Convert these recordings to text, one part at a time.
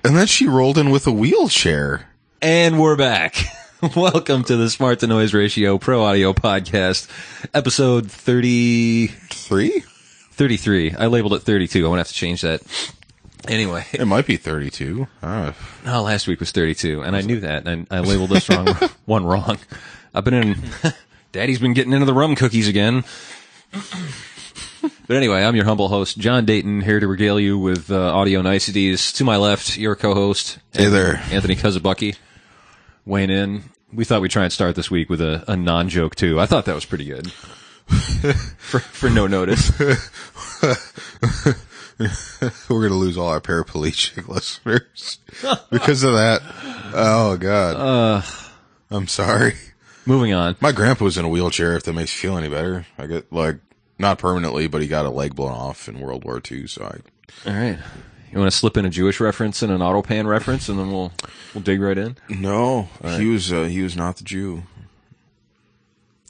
And then she rolled in with a wheelchair. And we're back. Welcome to the Smart to Noise Ratio Pro Audio Podcast, episode 33? 33. I labeled it 32. I'm going to have to change that. Anyway. It might be 32. No, last week was 32, and I knew that, and I labeled this one wrong. Daddy's been getting into the rum cookies again. But anyway, I'm your humble host, John Dayton, here to regale you with audio niceties. To my left, your co-host, hey there, Anthony Kosobucki, weighing in. We thought we'd try and start this week with a non-joke, too. I thought that was pretty good. for no notice. We're going to lose all our paraplegic listeners because of that. Oh, God. I'm sorry. Moving on. My grandpa was in a wheelchair, if that makes you feel any better. I get, not permanently, but he got a leg blown off in World War II, so All right. You want to slip in a Jewish reference and an Autopan reference, and then we'll dig right in? No, right. He was not the Jew.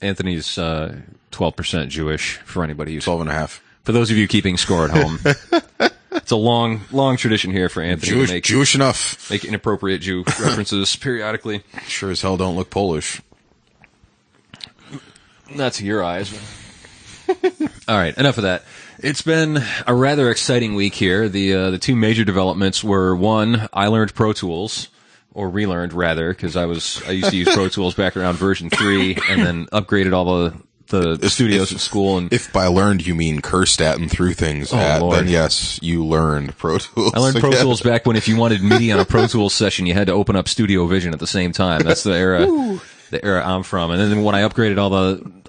Anthony's 12% Jewish, for anybody who's... 12.5. For those of you keeping score at home. It's a long tradition here for Anthony to make... Jewish enough. Make inappropriate Jew references periodically. Sure as hell don't look Polish. That's your eyes. All right, enough of that. It's been a rather exciting week here. The two major developments were, one, I learned Pro Tools, or relearned rather, because I used to use Pro Tools back around version 3, and then upgraded all the studios at school. And if by learned you mean cursed at and threw things then yes, you learned Pro Tools. I learned Pro Tools back when if you wanted MIDI on a Pro Tools session, you had to open up Studio Vision at the same time. That's the era. The era I'm from. And then when I upgraded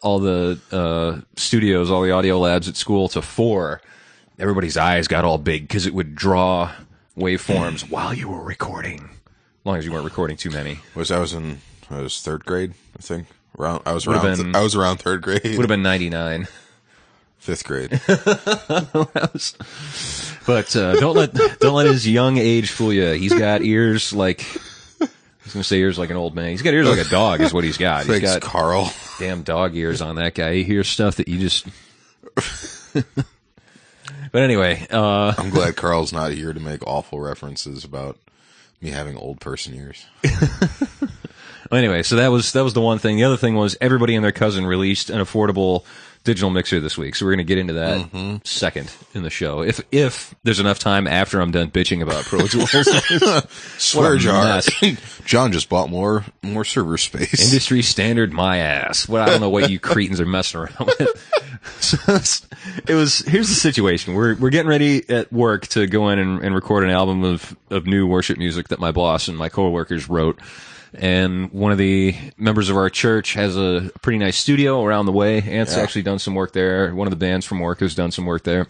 all the studios, all the audio labs at school to 4, everybody's eyes got all big because it would draw waveforms while you were recording. As long as you weren't recording too many. I was 3rd grade, I think. I was around 3rd grade. Would have been 99. 5th grade. But don't let his young age fool you. He's got ears like... I was going to say ears like an old man. He's got ears like a dog is what he's got. He's got Carl. Damn dog ears on that guy. He hears stuff that you just... But anyway. I'm glad Carl's not here to make awful references about me having old person ears. Well, anyway, so that was the one thing. The other thing was everybody and their cousin released an affordable digital mixer this week. So we're going to get into that second in the show. If there's enough time after I'm done bitching about Pro Tools. Swear jar. John just bought more server space. Industry standard my ass. Well, I don't know what you cretins are messing around with. So here's the situation. We're getting ready at work to go in and record an album of new worship music that my boss and my coworkers wrote. And one of the members of our church has a pretty nice studio around the way. Ant's actually done some work there. One of the bands from work has done some work there.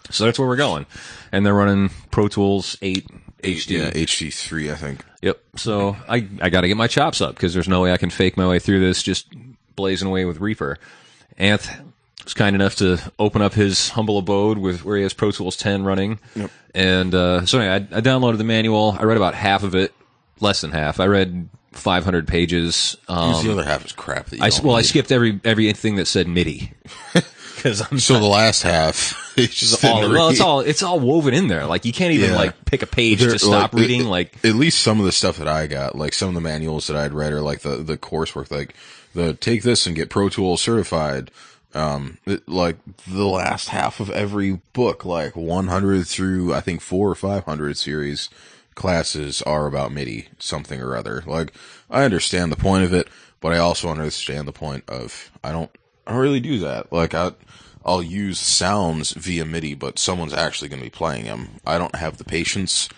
So that's where we're going. And they're running Pro Tools 8 HD. Yeah, HD3, I think. Yep. So I got to get my chops up because there's no way I can fake my way through this just blazing away with Reaper. Ant was kind enough to open up his humble abode where he has Pro Tools 10 running. Yep. And so anyway, I downloaded the manual. I read about half of it. Less than half. I read 500 pages. The other half is crap. I skipped everything that said MIDI. The last half, it's all woven in there. Like you can't even pick a page to stop reading. At least some of the stuff that I got, like some of the manuals that I'd read, or like the coursework, like the take this and get Pro Tools certified. Like the last half of every book, like 100 through I think 400 or 500 series. Classes are about MIDI, something or other. Like, I understand the point of it, but I also understand the point of, I don't really do that. Like, I'll use sounds via MIDI, but someone's actually going to be playing them. I don't have the patience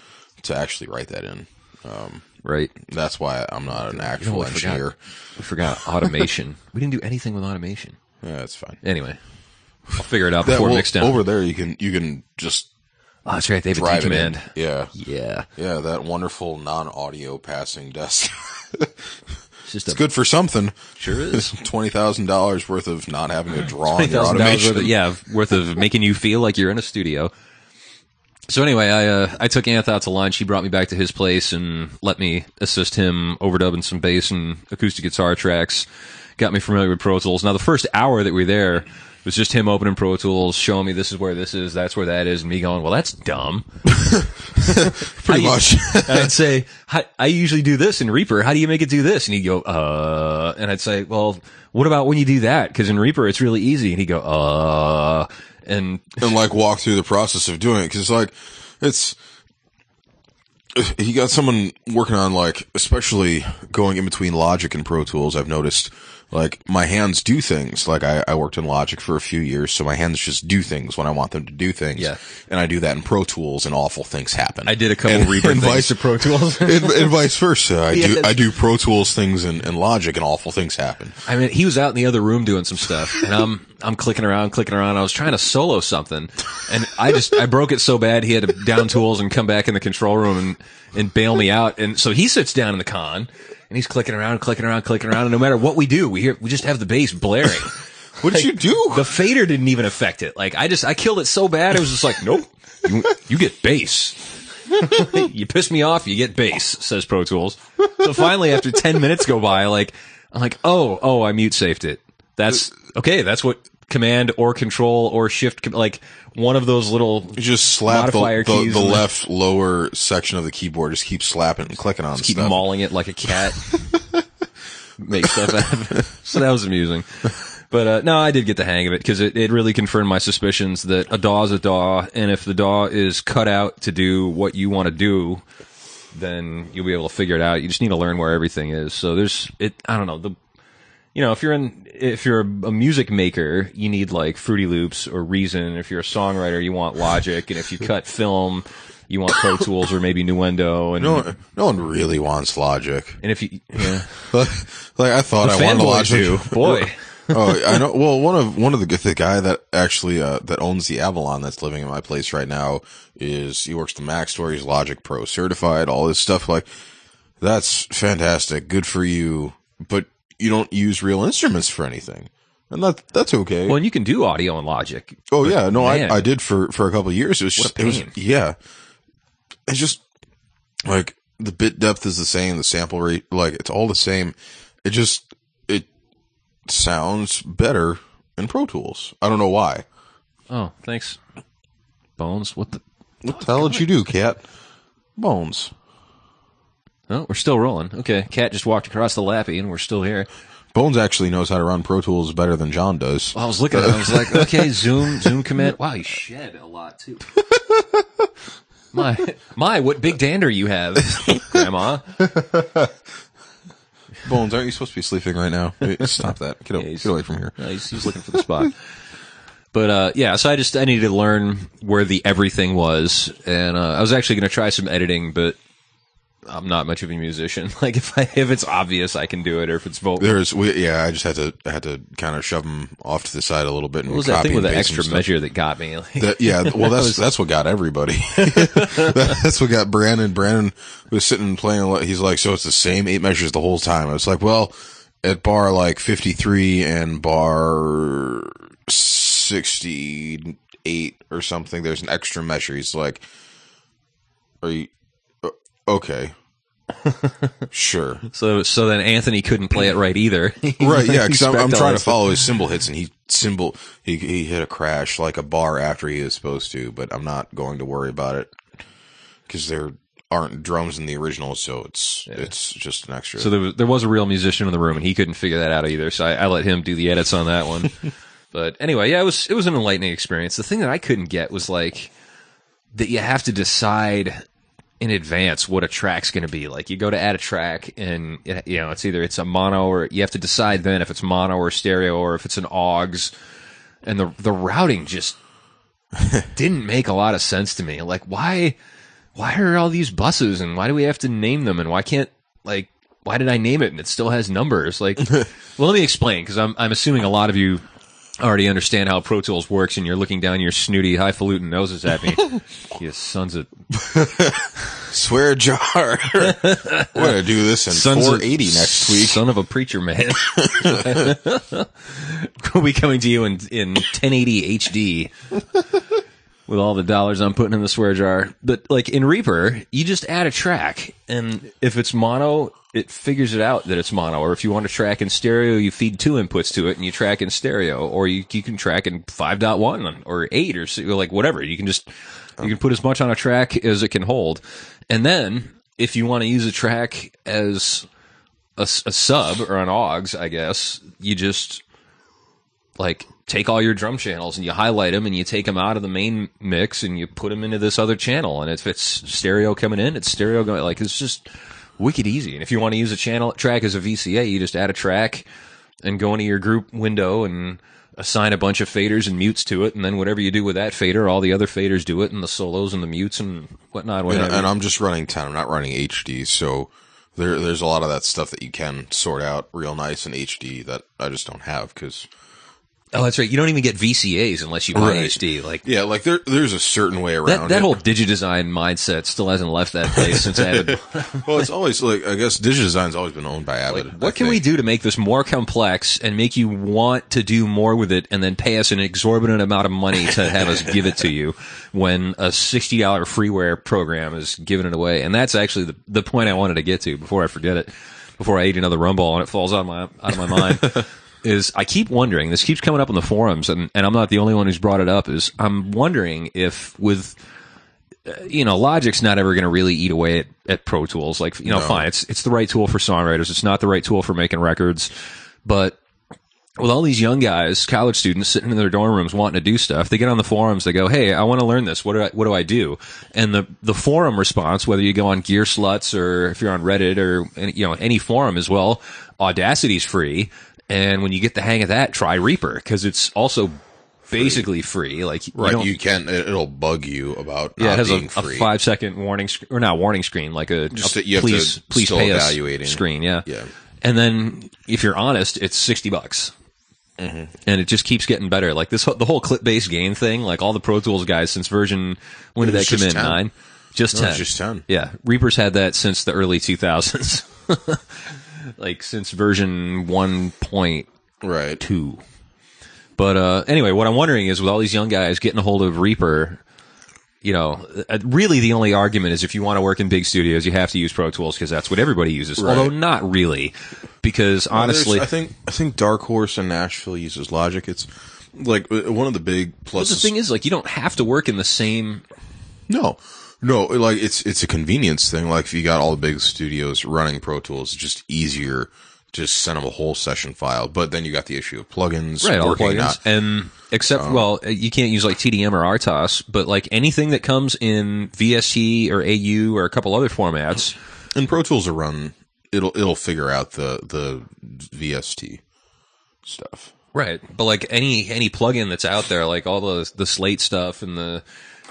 to actually write that in. Right. That's why I'm not an actual engineer. We forgot automation. We didn't do anything with automation. Yeah, that's fine. Anyway, I'll figure it out before mixdown. Over there, you can just... Oh, that's right. They have a T command. Yeah. Yeah. Yeah, that wonderful non-audio passing desk. It's good for something. Sure is. $20,000 worth of not having to draw on your automation. Worth of making you feel like you're in a studio. So anyway, I took Anth out to lunch. He brought me back to his place and let me assist him overdubbing some bass and acoustic guitar tracks. Got me familiar with Pro Tools. Now, the first hour that we were there, It was just him opening Pro Tools, showing me this is where this is, that's where that is, and me going, well, that's dumb. Pretty much. And I'd say, I usually do this in Reaper. How do you make it do this? And he'd go, and I'd say, well, what about when you do that? Because in Reaper, it's really easy. And he'd go, and like walk through the process of doing it. Cause like, he got someone working on like, especially going in between Logic and Pro Tools. I've noticed like my hands do things. Like I worked in Logic for a few years, so my hands just do things when I want them to do things. Yeah. And I do that in Pro Tools and awful things happen. I did a couple Reaper things to Pro Tools. and vice versa. I do Pro Tools things in Logic and awful things happen. I mean, he was out in the other room doing some stuff, and I'm clicking around. I was trying to solo something, and I broke it so bad he had to down tools and come back in the control room and bail me out. And so he sits down in the con, and he's clicking around, and no matter what we do, we just have the bass blaring. What did you do? The fader didn't even affect it. Like I killed it so bad, it was just like, nope, you get bass. You piss me off, you get bass, says Pro Tools. So finally, after 10 minutes go by, I'm like, oh, I mute safed it. That's okay. That's what Command or Control or Shift, like one of those little you just slap modifier keys the left lower section of the keyboard. Just keep slapping and clicking on keep stuff. mauling it like a cat. Make stuff out of it. So that was amusing. But no, I did get the hang of it because it really confirmed my suspicions that a DAW is a DAW, and if the DAW is cut out to do what you want to do, then you'll be able to figure it out. You just need to learn where everything is. So I don't know, if you're a music maker, you need like Fruity Loops or Reason. If you're a songwriter, you want Logic, and if you cut film, you want Pro Tools or maybe Nuendo. And no one really wants Logic. And if you, like I thought I wanted Logic. Do. Boy. Oh, I know. Well, one of the guy that actually that owns the Avalon that's living in my place right now he works the Mac store. He's Logic Pro certified. All this stuff, like that's fantastic. Good for you. But you don't use real instruments for anything, and that's okay. Well, and you can do audio in Logic. Oh yeah, no, I did for a couple of years. It was yeah. It's just like the bit depth is the same, the sample rate, like it's all the same. It sounds better in Pro Tools. I don't know why. Oh, thanks, Bones. What the hell did you do, Cat? Bones. Oh, we're still rolling. Okay, Cat just walked across the lappy, and we're still here. Bones actually knows how to run Pro Tools better than John does. Well, I was looking at it. I was like, okay, zoom command. Wow, you shed a lot, too. My, what big dander you have, Grandma. Bones, aren't you supposed to be sleeping right now? Stop that. Get away from here. He's looking for the spot. But, yeah, so I needed to learn where the everything was. And, I was actually going to try some editing, but I'm not much of a musician. Like if it's obvious, I can do it, or if it's vocal. I just had to kind of shove them off to the side a little bit. And what was that thing with the extra measure that got me? Like, that's what got everybody. That's what got Brandon. Brandon was sitting playing. He's like, so it's the same 8 measures the whole time. I was like, well, at bar like 53 and bar 68 or something, there's an extra measure. He's like, are you? Okay. Sure. So then Anthony couldn't play it right either. Right, yeah, because I'm trying to follow his cymbal hits, and he hit a crash like a bar after he is supposed to, but I'm not going to worry about it because there aren't drums in the original, so it's just an extra. So there was a real musician in the room, and he couldn't figure that out either, so I let him do the edits on that one. But anyway, yeah, it was an enlightening experience. The thing that I couldn't get was like that you have to decide in advance what a track's going to be. Like you go to add a track and it's a mono, or you have to decide then if it's mono or stereo or if it's an AUX, and the routing just didn't make a lot of sense to me. Like why are all these buses, and why do we have to name them, and why did I name it and it still has numbers? Like, well, let me explain, because I'm assuming a lot of you already understand how Pro Tools works, and you're looking down your snooty, highfalutin noses at me. You sons of... Swear jar. We're going to do this in 480 next week. Son of a preacher man. We'll be coming to you in 1080 HD. with all the dollars I'm putting in the swear jar. But like in Reaper, you just add a track, and if it's mono, it figures it out that it's mono. Or if you want to track in stereo, you feed 2 inputs to it and you track in stereo. Or you can track in 5.1 or 8 or like whatever. You can put as much on a track as it can hold. And then if you want to use a track as a sub or an aux, I guess, you just like take all your drum channels and you highlight them and you take them out of the main mix and you put them into this other channel. And if it's stereo coming in, it's stereo going. Like, it's just wicked easy. And if you want to use a channel track as a VCA, you just add a track and go into your group window and assign a bunch of faders and mutes to it. And then whatever you do with that fader, all the other faders do it, and the solos and the mutes and whatnot. And I'm just running 10. I'm not running HD. So there's a lot of that stuff that you can sort out real nice in HD that I just don't have because... Oh, that's right. You don't even get VCAs unless you buy HD. Like, yeah, like there's a certain way around that whole DigiDesign mindset still hasn't left that place since Avid. Well, it's always like, I guess DigiDesign's always been owned by Avid. Like, what can we do to make this more complex and make you want to do more with it, and then pay us an exorbitant amount of money to have us give it to you when a $60 freeware program is giving it away? And that's actually the point I wanted to get to before I forget it, before I eat another Rumble and it falls out of my mind. Is I keep wondering, this keeps coming up in the forums, and I'm not the only one who's brought it up, is I'm wondering if with, Logic's not ever going to really eat away at Pro Tools. Like, no. Fine, it's the right tool for songwriters. It's not the right tool for making records. But with all these young guys, college students sitting in their dorm rooms wanting to do stuff, they get on the forums, they go, hey, I want to learn this. What do I do? And the forum response, whether you go on Gear Sluts or if you're on Reddit or, any forum as well, Audacity's free. And when you get the hang of that, try Reaper, because it's also basically free. Like, you can, it'll bug you about not being free. A 5-second warning or not warning screen, like please pay us screen. Yeah. And then if you're honest, it's $60. Mm-hmm. And it just keeps getting better. Like the whole clip-based gain thing, like all the Pro Tools guys since when did that come in? 10. 9? Just 10. Just 10. Yeah. Reaper's had that since the early 2000s. Like since version 1.2. Right. But anyway, what I'm wondering is, with all these young guys getting a hold of Reaper, really the only argument is if you want to work in big studios, you have to use Pro Tools because that's what everybody uses. Right. Although not really, because honestly, I think Dark Horse in Nashville uses Logic. It's like one of the big pluses. But the thing is, like, you don't have to work in the same. No, like it's a convenience thing. Like if you got all the big studios running Pro Tools, it's just easier. Just send them a whole session file. But then you got the issue of plugins, right? All plugins, and except you can't use like TDM or RTOS, but like anything that comes in VST or AU or a couple other formats, and Pro Tools will run. It'll figure out the VST stuff, right? But like any plugin that's out there, like all the Slate stuff and I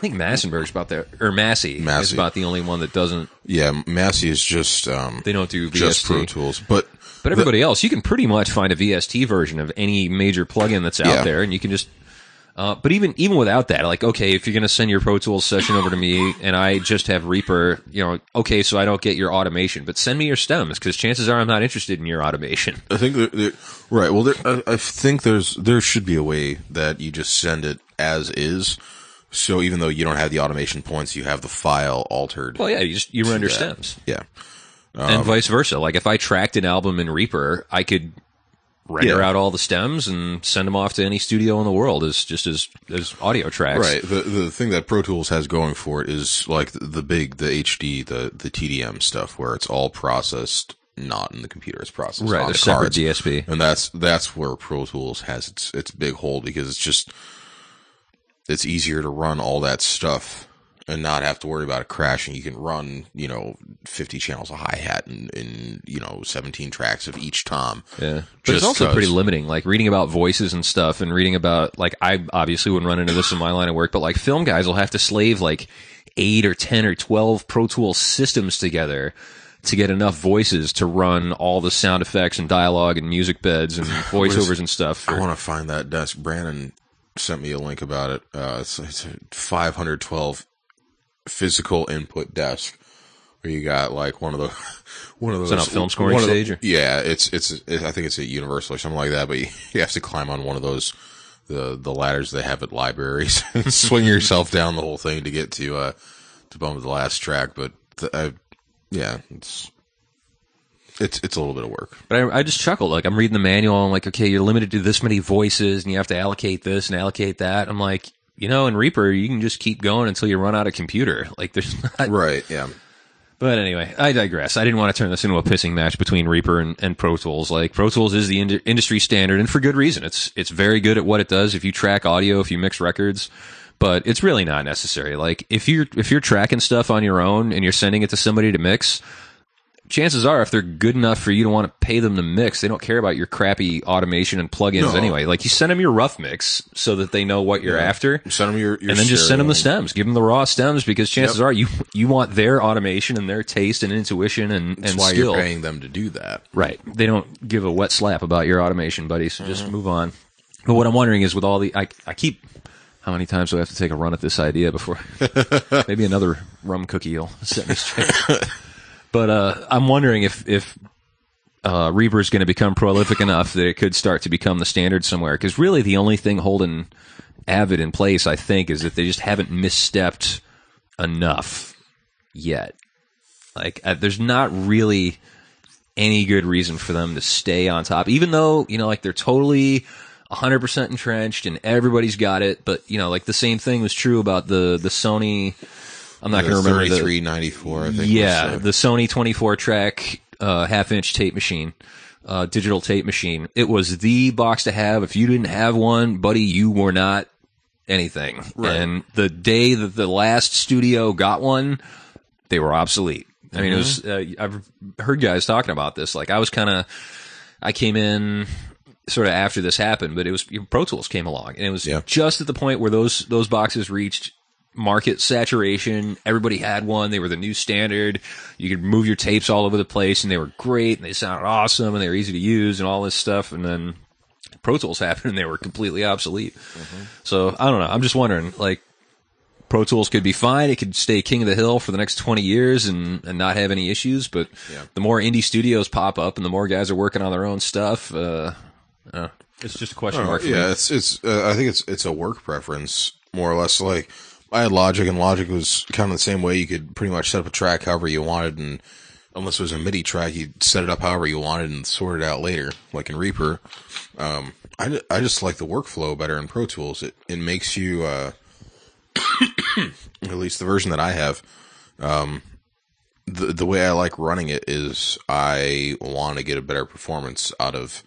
think Massenburg's about there, or Massey is about the only one that doesn't. Yeah, Massey is just they don't do VST. Just Pro Tools, but everybody else, you can pretty much find a VST version of any major plugin that's out there, and you can just. But even without that, like, okay, if you're going to send your Pro Tools session over to me and I just have Reaper, okay, so I don't get your automation, but send me your stems, because chances are I'm not interested in your automation. I think right. Well, I think there should be a way that you just send it as is. So even though you don't have the automation points, you have the file altered. Well, yeah, you run your stems. Yeah. And vice versa. Like if I tracked an album in Reaper, I could render out all the stems and send them off to any studio in the world as audio tracks. Right. The thing that Pro Tools has going for it is like the HD, the TDM stuff, where it's all processed not in the computer, it's processed on the separate cards. DSP. And that's where Pro Tools has its big hold, because it's easier to run all that stuff and not have to worry about it crashing. You can run, 50 channels of hi-hat and 17 tracks of each tom. Yeah. But it's also pretty limiting, like reading about voices and stuff, and reading about, like, I obviously wouldn't run into this in my line of work, but like film guys will have to slave like 8 or 10 or 12 Pro Tools systems together to get enough voices to run all the sound effects and dialogue and music beds and voiceovers and stuff. I want to find that desk. Brandon sent me a link about it. It's a 512 physical input desk, where you got like one of those. Is that a film scoring stage? Yeah, I think it's at Universal or something like that. But you have to climb on one of those the ladders they have at libraries and swing yourself down the whole thing to get to bump the last track. But yeah, it's a little bit of work. But I just chuckled. Like, I'm reading the manual. I'm like, okay, you're limited to this many voices, and you have to allocate this and allocate that. I'm like, in Reaper, you can just keep going until you run out of computer. Like, there's not... Right, yeah. But anyway, I digress. I didn't want to turn this into a pissing match between Reaper and Pro Tools. Like, Pro Tools is the industry standard, and for good reason. It's very good at what it does if you track audio, if you mix records. But it's really not necessary. Like, if you're tracking stuff on your own and you're sending it to somebody to mix, chances are, if they're good enough for you to want to pay them to mix, they don't care about your crappy automation and plugins anyway. Like, you send them your rough mix so that they know what you're after. Send them your and then just send them the stems. Give them the raw stems, because chances are you want their automation and their taste and intuition and That's skill. why you're paying them to do that. Right. They don't give a wet slap about your automation, buddy, so just move on. But what I'm wondering is, with all the... I keep... How many times do I have to take a run at this idea before... Maybe another rum cookie will set me straight. But I'm wondering if Reaper is going to become prolific enough that it could start to become the standard somewhere. Because really the only thing holding Avid in place, I think, is that they just haven't misstepped enough yet. Like, there's not really any good reason for them to stay on top. Even though, like, they're totally 100% entrenched and everybody's got it. But, like, the same thing was true about the Sony... I'm not going to remember 3394, I think. Yeah, the Sony 24-track half-inch tape machine, digital tape machine. It was the box to have. If you didn't have one, buddy, you were not anything. Right. And the day that the last studio got one, they were obsolete. I mean, it was. I've heard guys talking about this. Like, I came in sort of after this happened, but it was Pro Tools came along, and it was just at the point where those boxes reached market saturation. Everybody had one. They were the new standard. You could move your tapes all over the place, and they were great, and they sounded awesome, and they were easy to use, and all this stuff. And then Pro Tools happened, and they were completely obsolete. So I don't know. I'm just wondering, like, Pro Tools could be fine. It could stay king of the hill for the next 20 years and not have any issues. But the more indie studios pop up, and the more guys are working on their own stuff, it's just a question mark. Yeah, it's. I think it's a work preference, more or less. Like, I had Logic, and Logic was kind of the same way. You could pretty much set up a track however you wanted, and unless it was a MIDI track, you'd set it up however you wanted and sort it out later, like in Reaper. I just like the workflow better in Pro Tools. It makes you, at least the version that I have, the way I like running it is I want to get a better performance out of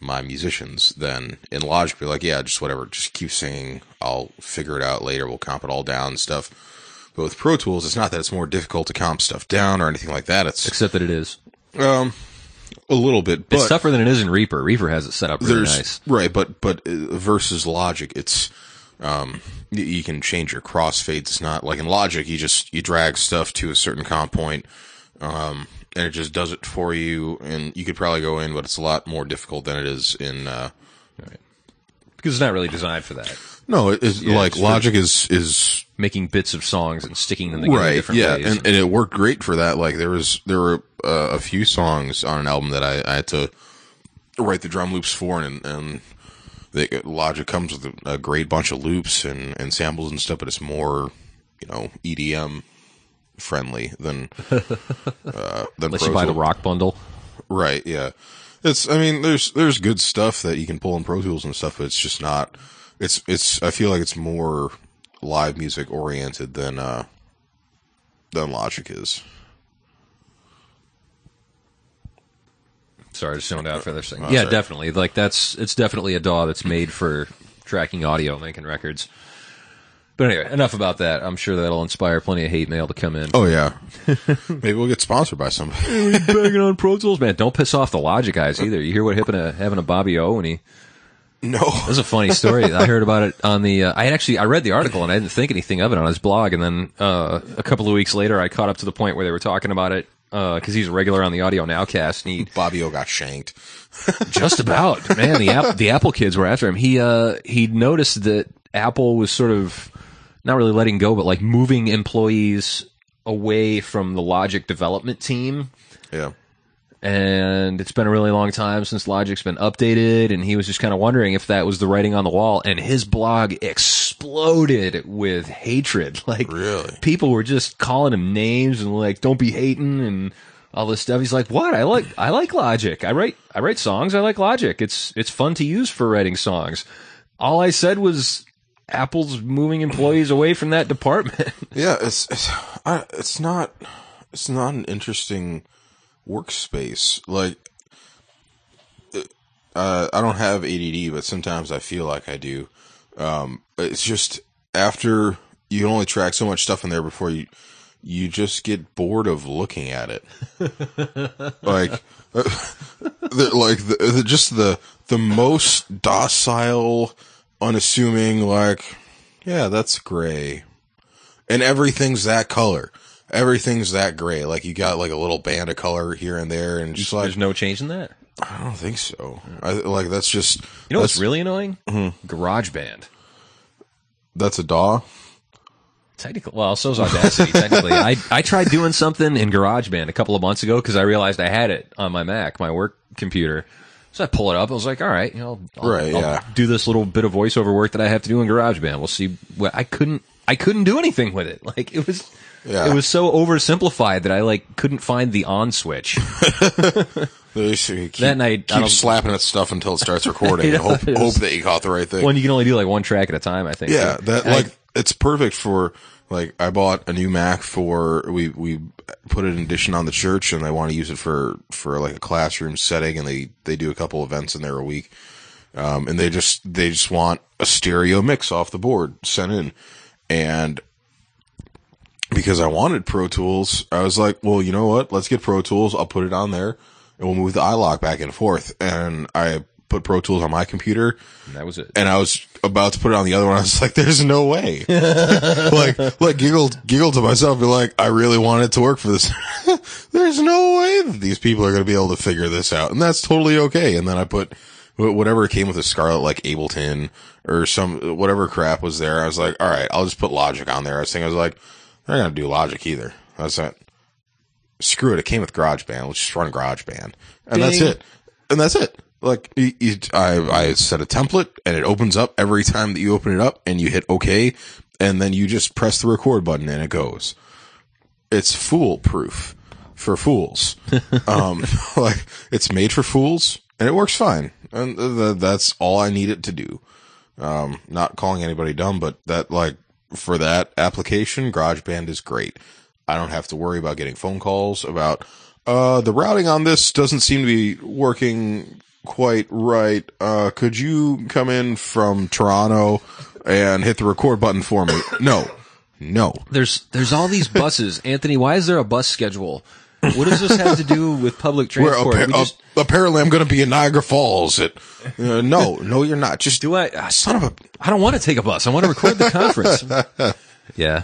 my musicians than in Logic. Be like, yeah, just whatever, just keep singing, I'll figure it out later, we'll comp it all down and stuff. But with Pro Tools, it's not that it's more difficult to comp stuff down or anything like that. It's except that it is a little bit, but it's tougher than it is in Reaper. Reaper has it set up really nice, right? But versus Logic, it's you can change your crossfades. It's not like in Logic, you drag stuff to a certain comp point, and it just does it for you, and you could probably go in, but it's a lot more difficult than it is in... Right. Because it's not really designed for that. No, it's like Logic is... making bits of songs and sticking them together in different ways. And it worked great for that. Like, there were a few songs on an album that I had to write the drum loops for, and Logic comes with a great bunch of loops and samples and stuff, but it's more, EDM... friendly than unless you buy the rock bundle, right? Yeah, there's good stuff that you can pull in Pro Tools and stuff, but it's just not. It's I feel like it's more live music oriented than Logic is. Sorry, I just zoned out for this thing. Yeah, sorry. Definitely. Like, it's definitely a DAW that's made for tracking audio, making records. But anyway, enough about that. I'm sure that'll inspire plenty of hate mail to come in. Oh, yeah. Maybe we'll get sponsored by somebody. Banging on Pro Tools, man. Don't piss off the Logic guys either. You hear what happened to having a Bobby O and he... No. That was a funny story. I heard about it on the... I read the article and I didn't think anything of it on his blog. And then a couple of weeks later, I caught up to the point where they were talking about it because he's a regular on the Audio Nowcast. And Bobby O got shanked. Just about. Man, the Apple kids were after him. He noticed that Apple was sort of... not really letting go, but like moving employees away from the Logic development team. Yeah. and it's been a really long time since Logic's been updated, and he was just kind of wondering if that was the writing on the wall, and his blog exploded with hatred. Like, really? People were just calling him names and like, don't be hating and all this stuff. He's like, what? I like Logic. I write songs. I like Logic. It's fun to use for writing songs. All I said was Apple's moving employees away from that department. Yeah, it's not an interesting workspace. Like, I don't have ADD, but sometimes I feel like I do. It's just after you can only track so much stuff in there before you just get bored of looking at it. Like, just the most docile, unassuming, like, yeah, that's gray. And everything's that color. Everything's that gray. Like, you got like a little band of color here and there, and just like, there's no change in that. I don't think so. That's just, you know what's really annoying? Mm-hmm. GarageBand. That's a DAW. Technically, well, so's Audacity. Technically, I tried doing something in GarageBand a couple of months ago because I realized I had it on my Mac, my work computer. So I pull it up. I was like, all right, I'll do this little bit of voiceover work that I have to do in GarageBand. We'll see. I couldn't do anything with it. Like, it was so oversimplified that I like couldn't find the on switch. That night, keep slapping at stuff until it starts recording. and hope that you caught the right thing. Well, you can only do like one track at a time, I think. Yeah, it's perfect for, like, I bought a new Mac for, we put an edition on the church, and they want to use it for like a classroom setting, and they do a couple events in there a week. And they just want a stereo mix off the board sent in. And because I wanted Pro Tools, I was like, well, you know what? Let's get Pro Tools. I'll put it on there, and we'll move the iLok back and forth. And I put Pro Tools on my computer. And that was it. And I was about to put it on the other one. I was like, there's no way. like giggled to myself, be like, I really want it to work for this. There's no way that these people are going to be able to figure this out. And that's totally okay. And then I put whatever came with the Scarlett, like Ableton or whatever crap was there. I was like, all right, I'll just put Logic on there. I was like, I'm not going to do Logic either. I was like, screw it. It came with GarageBand. Let's just run GarageBand. And that's it. And that's it. Like, I set a template, and it opens up every time that you open it up, and you hit OK, and then you just press the record button, and it goes. It's foolproof for fools. Like, it's made for fools, and it works fine. And that's all I need it to do. Not calling anybody dumb, but that, like, for that application, GarageBand is great. I don't have to worry about getting phone calls about, the routing on this doesn't seem to be working quite right. Could you come in from Toronto and hit the record button for me? No. There's all these buses. Anthony, why is there a bus schedule? What does this have to do with public transport? Apparently I'm going to be in Niagara Falls at, no, you're not. Just I don't want to take a bus. I want to record the conference. Yeah.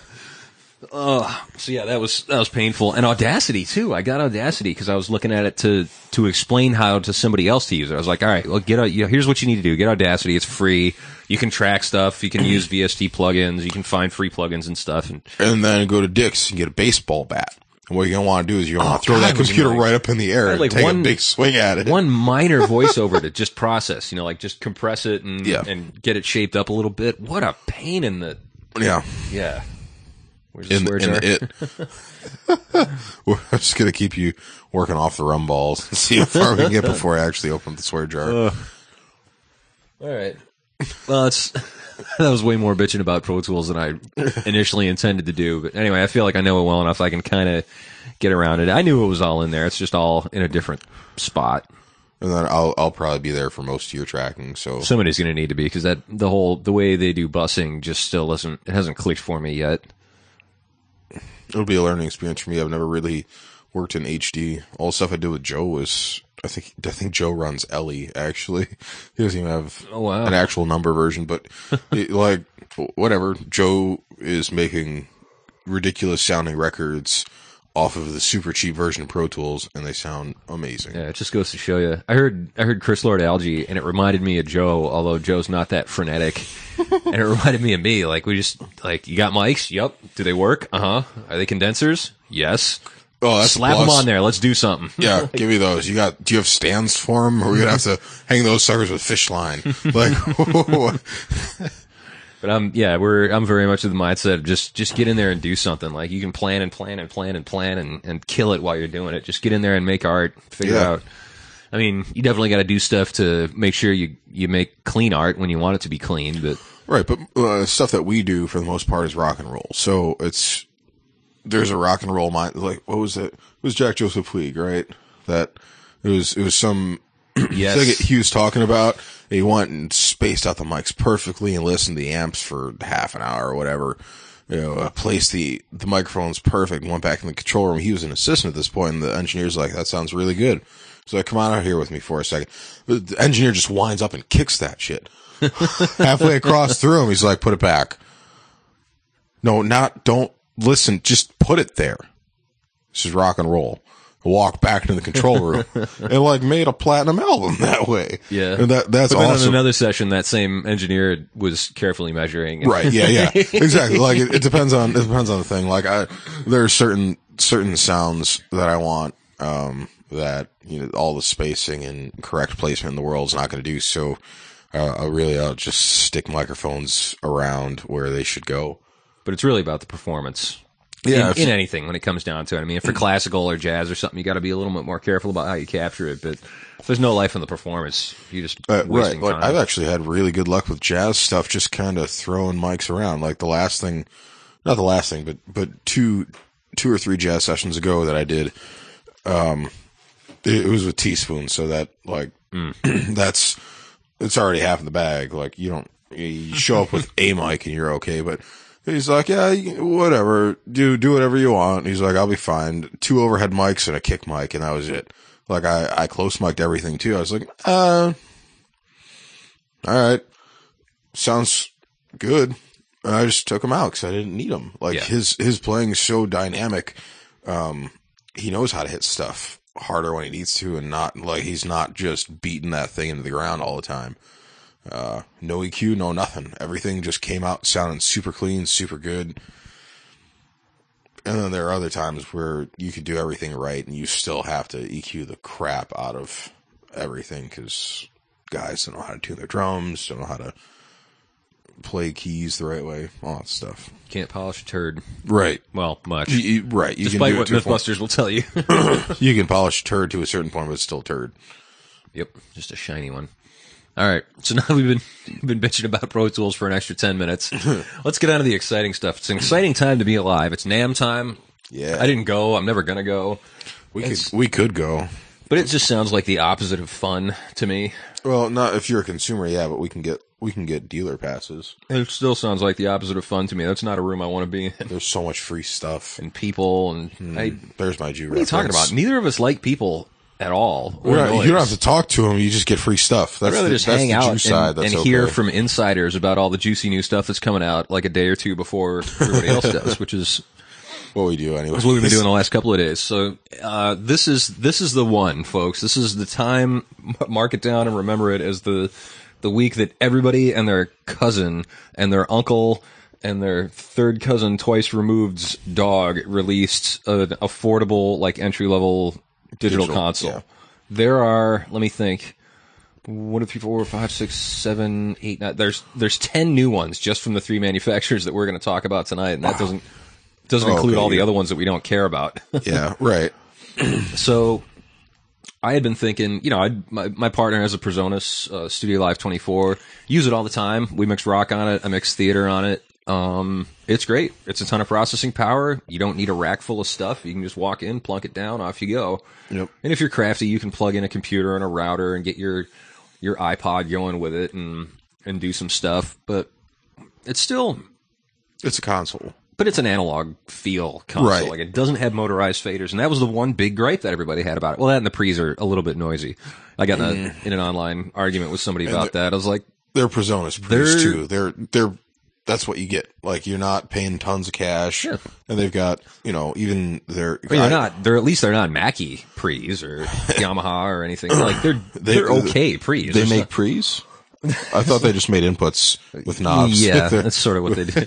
So yeah, that was painful. And Audacity too. I got Audacity because I was looking at it to explain how to somebody else to use it. I was like, all right, well, here's what you need to do. Get Audacity. It's free. You can track stuff. You can use VST plugins. You can find free plugins and stuff. And then go to Dick's and get a baseball bat. And what you're going to want to do is you're going to throw that computer right up in the air and take a big swing at it. One minor voiceover to just process, like just compress it and get it shaped up a little bit. What a pain in the... Yeah. Yeah. Where's the swear jar? We're just going to keep you working off the rum balls and see how far we can get before I actually open the swear jar. All right. Well, that was way more bitching about Pro Tools than I initially intended to do. But anyway, I feel like I know it well enough. I can kind of get around it. I knew it was all in there. It's just all in a different spot. And then I'll probably be there for most of your tracking. So somebody's going to need to be, because the way they do busing just still hasn't clicked for me yet. It'll be a learning experience for me. I've never really worked in HD. All the stuff I did with Joe was, I think Joe runs Ellie, actually. He doesn't even have an actual number version, but whatever. Joe is making ridiculous sounding records off of the super cheap version of Pro Tools, and they sound amazing. Yeah, it just goes to show you. I heard Chris Lord Algae, and it reminded me of Joe, although Joe's not that frenetic. And it reminded me of me. Like, we just, you got mics? Yep. Do they work? Uh-huh. Are they condensers? Yes. Oh, that's slap them on there. Let's do something. Yeah, give me those. Do you have stands for them? Or we're gonna have to hang those suckers with fish line. Like, but I'm very much of the mindset of just get in there and do something. Like you can plan and kill it while you're doing it. Just get in there and make art. Figure out. I mean, you definitely got to do stuff to make sure you make clean art when you want it to be clean. But right, but stuff that we do for the most part is rock and roll. So there's a rock and roll mind. Like what was it? It was Jack Joseph Puig, right? That it was some thing that he was talking about. He went and spaced out the mics perfectly and listened to the amps for half an hour or whatever. Placed the microphones perfect. Went back in the control room. He was an assistant at this point, and the engineer's like, "That sounds really good." So I come on out here with me for a second. The engineer just winds up and kicks that shit halfway across the room. He's like, "Put it back." No, don't listen. Just put it there. This is rock and roll. Walk back into the control room and like made a platinum album that way. Yeah, and that's but then awesome. On another session, that same engineer was carefully measuring. Right? Yeah, exactly. Like it depends on the thing. Like there are certain sounds that I want. That all the spacing and correct placement in the world is not going to do. So I'll just stick microphones around where they should go. But it's really about the performance. Yeah, in anything when it comes down to it. I mean, for classical or jazz or something, you got to be a little bit more careful about how you capture it. But if there's no life in the performance, you just wasting time. Like, I've actually had really good luck with jazz stuff, just kind of throwing mics around. Like not the last thing, but two or three jazz sessions ago that I did. It was with Teaspoon, so that like it's already half in the bag. Like you show up with a mic and you're okay, but he's like, yeah, whatever, do whatever you want. He's like, I'll be fine. 2 overhead mics and a kick mic, and that was it. Like I close mic'd everything too. I was like, all right, sounds good. And I just took him out because I didn't need him. Like his playing is so dynamic. He knows how to hit stuff harder when he needs to, and not like he's not just beating that thing into the ground all the time. No EQ, no nothing. Everything just came out sounding super clean, super good. And then there are other times where you could do everything right and you still have to EQ the crap out of everything because guys don't know how to tune their drums, don't know how to play keys the right way, all that stuff. Can't polish a turd. Right. Well, much. Right. Despite what Mythbusters will tell you. You can polish a turd to a certain point, but it's still a turd. Yep. Just a shiny one. All right. So now we've been bitching about Pro Tools for an extra 10 minutes. Let's get on to the exciting stuff. It's an exciting time to be alive. It's NAMM time. Yeah. I didn't go. I'm never going to go. We could go. But it just sounds like the opposite of fun to me. Well, not if you're a consumer, yeah, but we can get dealer passes. It still sounds like the opposite of fun to me. That's not a room I want to be in. There's so much free stuff. And people, and there's my Jew. What are you talking about? Neither of us like people at all. You don't have to talk to them. You just get free stuff. I'd rather just hang out and hear from insiders about all the juicy new stuff that's coming out like a day or two before everybody else does, which is what we do anyway. That's what we've been doing the last couple of days. So this is the one, folks. This is the time. Mark it down and remember it as the week that everybody and their cousin and their uncle and their third cousin twice removed's dog released an affordable, like, entry-level digital console. Yeah. There are, let me think, 1, 2, 3, 4, 5, 6, 7, 8, 9. There's 10 new ones just from the 3 manufacturers that we're going to talk about tonight, and that doesn't include all the other ones that we don't care about. Yeah, right. So I had been thinking, my partner has a Presonus Studio Live 24. Use it all the time. We mix rock on it. I mix theater on it. It's great. It's a ton of processing power. You don't need a rack full of stuff. You can just walk in, plunk it down, off you go. Yep. And if you're crafty, you can plug in a computer and a router and get your iPod going with it and do some stuff. But it's a console. But it's an analog feel console. Right. Like, it doesn't have motorized faders. And that was the one big gripe that everybody had about it. Well, that and the pre's are a little bit noisy. I got in an online argument with somebody about that. I was like, they're Presonus pre's too. They're that's what you get. Like, you're not paying tons of cash. Yeah. And they've got, even their... Well, at least they're not Mackie pre's or Yamaha or anything. Like, they're okay pre's. They make pre's? I thought they just made inputs with knobs. Yeah, that's sort of what they do.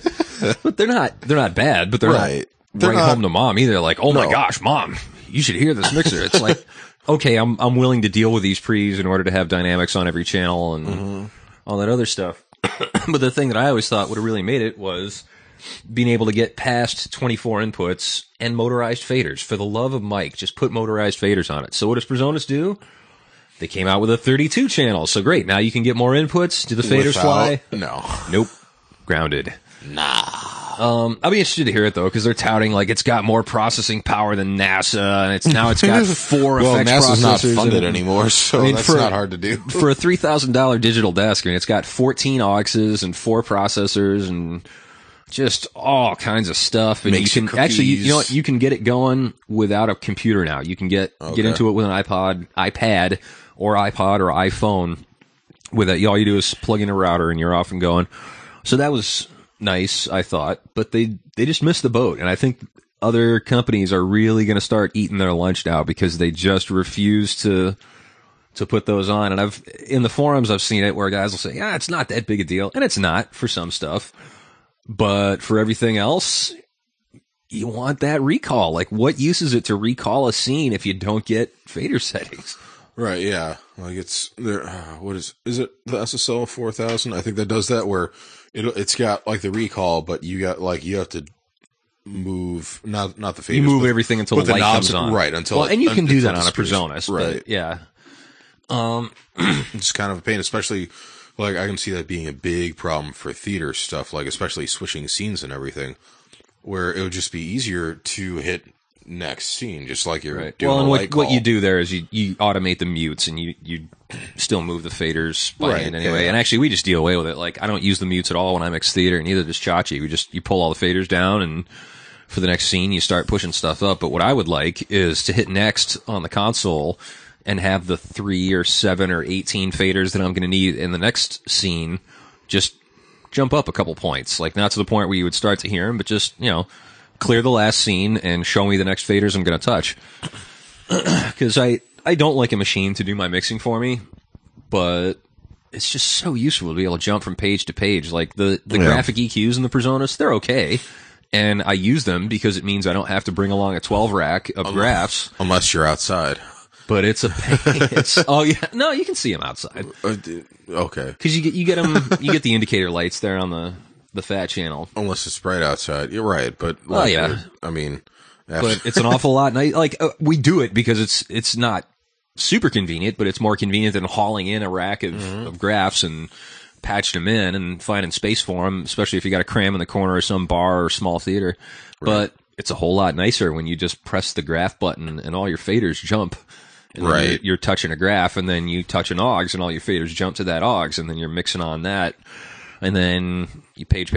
But they're not bad, but they're right. right home to mom either. Like, oh my gosh, mom, you should hear this mixer. It's like, okay, I'm willing to deal with these pre's in order to have dynamics on every channel and all that other stuff. But the thing that I always thought would have really made it was being able to get past 24 inputs and motorized faders. For the love of Mike, just put motorized faders on it. So what does Presonus do? They came out with a 32 channel. So great. Now you can get more inputs. Do the faders fly? No. Nope. Grounded. Nah. I'll be interested to hear it though, because they're touting like it's got more processing power than NASA, and it's got 4 effects NASA's processors. Not funded anymore, so that's not hard to do. For a $3,000 digital desk, I mean, it's got 14 AUXs and 4 processors and just all kinds of stuff. And Makes you can actually, you know what, you can get it going without a computer now. You can get into it with an iPad, or iPod or iPhone. With it, all you do is plug in a router and you're off and going. So that was nice, I thought, but they just missed the boat, and I think other companies are really going to start eating their lunch now because they just refuse to put those on. And in the forums I've seen it where guys will say, "Yeah, it's not that big a deal," and it's not for some stuff, but for everything else, you want that recall. Like, what use is it to recall a scene if you don't get fader settings? Right, yeah. Like it's there. What is it? The SSL 4000? I think that does that where it's got like the recall, but you have to move not the faders. You move everything until the light comes on, right? Until and you can do that on a Presonus, right? But yeah. It's kind of a pain, especially like I can see that being a big problem for theater stuff, like especially switching scenes and everything, where it would just be easier to hit next scene, just like you're doing. Well, and what you do there is you automate the mutes, and you still move the faders by hand anyway. Yeah. And actually, we just deal away with it. Like, I don't use the mutes at all when I mix theater, and neither does Chachi. You pull all the faders down, and for the next scene, you start pushing stuff up. But what I would like is to hit next on the console and have the 3 or 7 or 18 faders that I'm going to need in the next scene just jump up a couple points. Like, not to the point where you would start to hear them, but just, clear the last scene and show me the next faders I'm going to touch. Because I don't like a machine to do my mixing for me, but it's just so useful to be able to jump from page to page. Like the graphic EQs in the Presonus, they're okay. And I use them because it means I don't have to bring along a 12 rack of graphs. Unless you're outside. But it's a pain. Oh yeah, no, you can see them outside. Okay. Because you get them, you get the indicator lights there on the fat channel. Unless it's bright outside. You're right, but I mean, but it's an awful lot. And we do it because it's not super convenient, but it's more convenient than hauling in a rack of graphs and patching them in and finding space for them, especially if you got to cram in the corner of some bar or small theater. Right. But it's a whole lot nicer when you just press the graph button and all your faders jump. And you're touching a graph, and then you touch an AUX, and all your faders jump to that AUX, and then you're mixing on that. And then you page.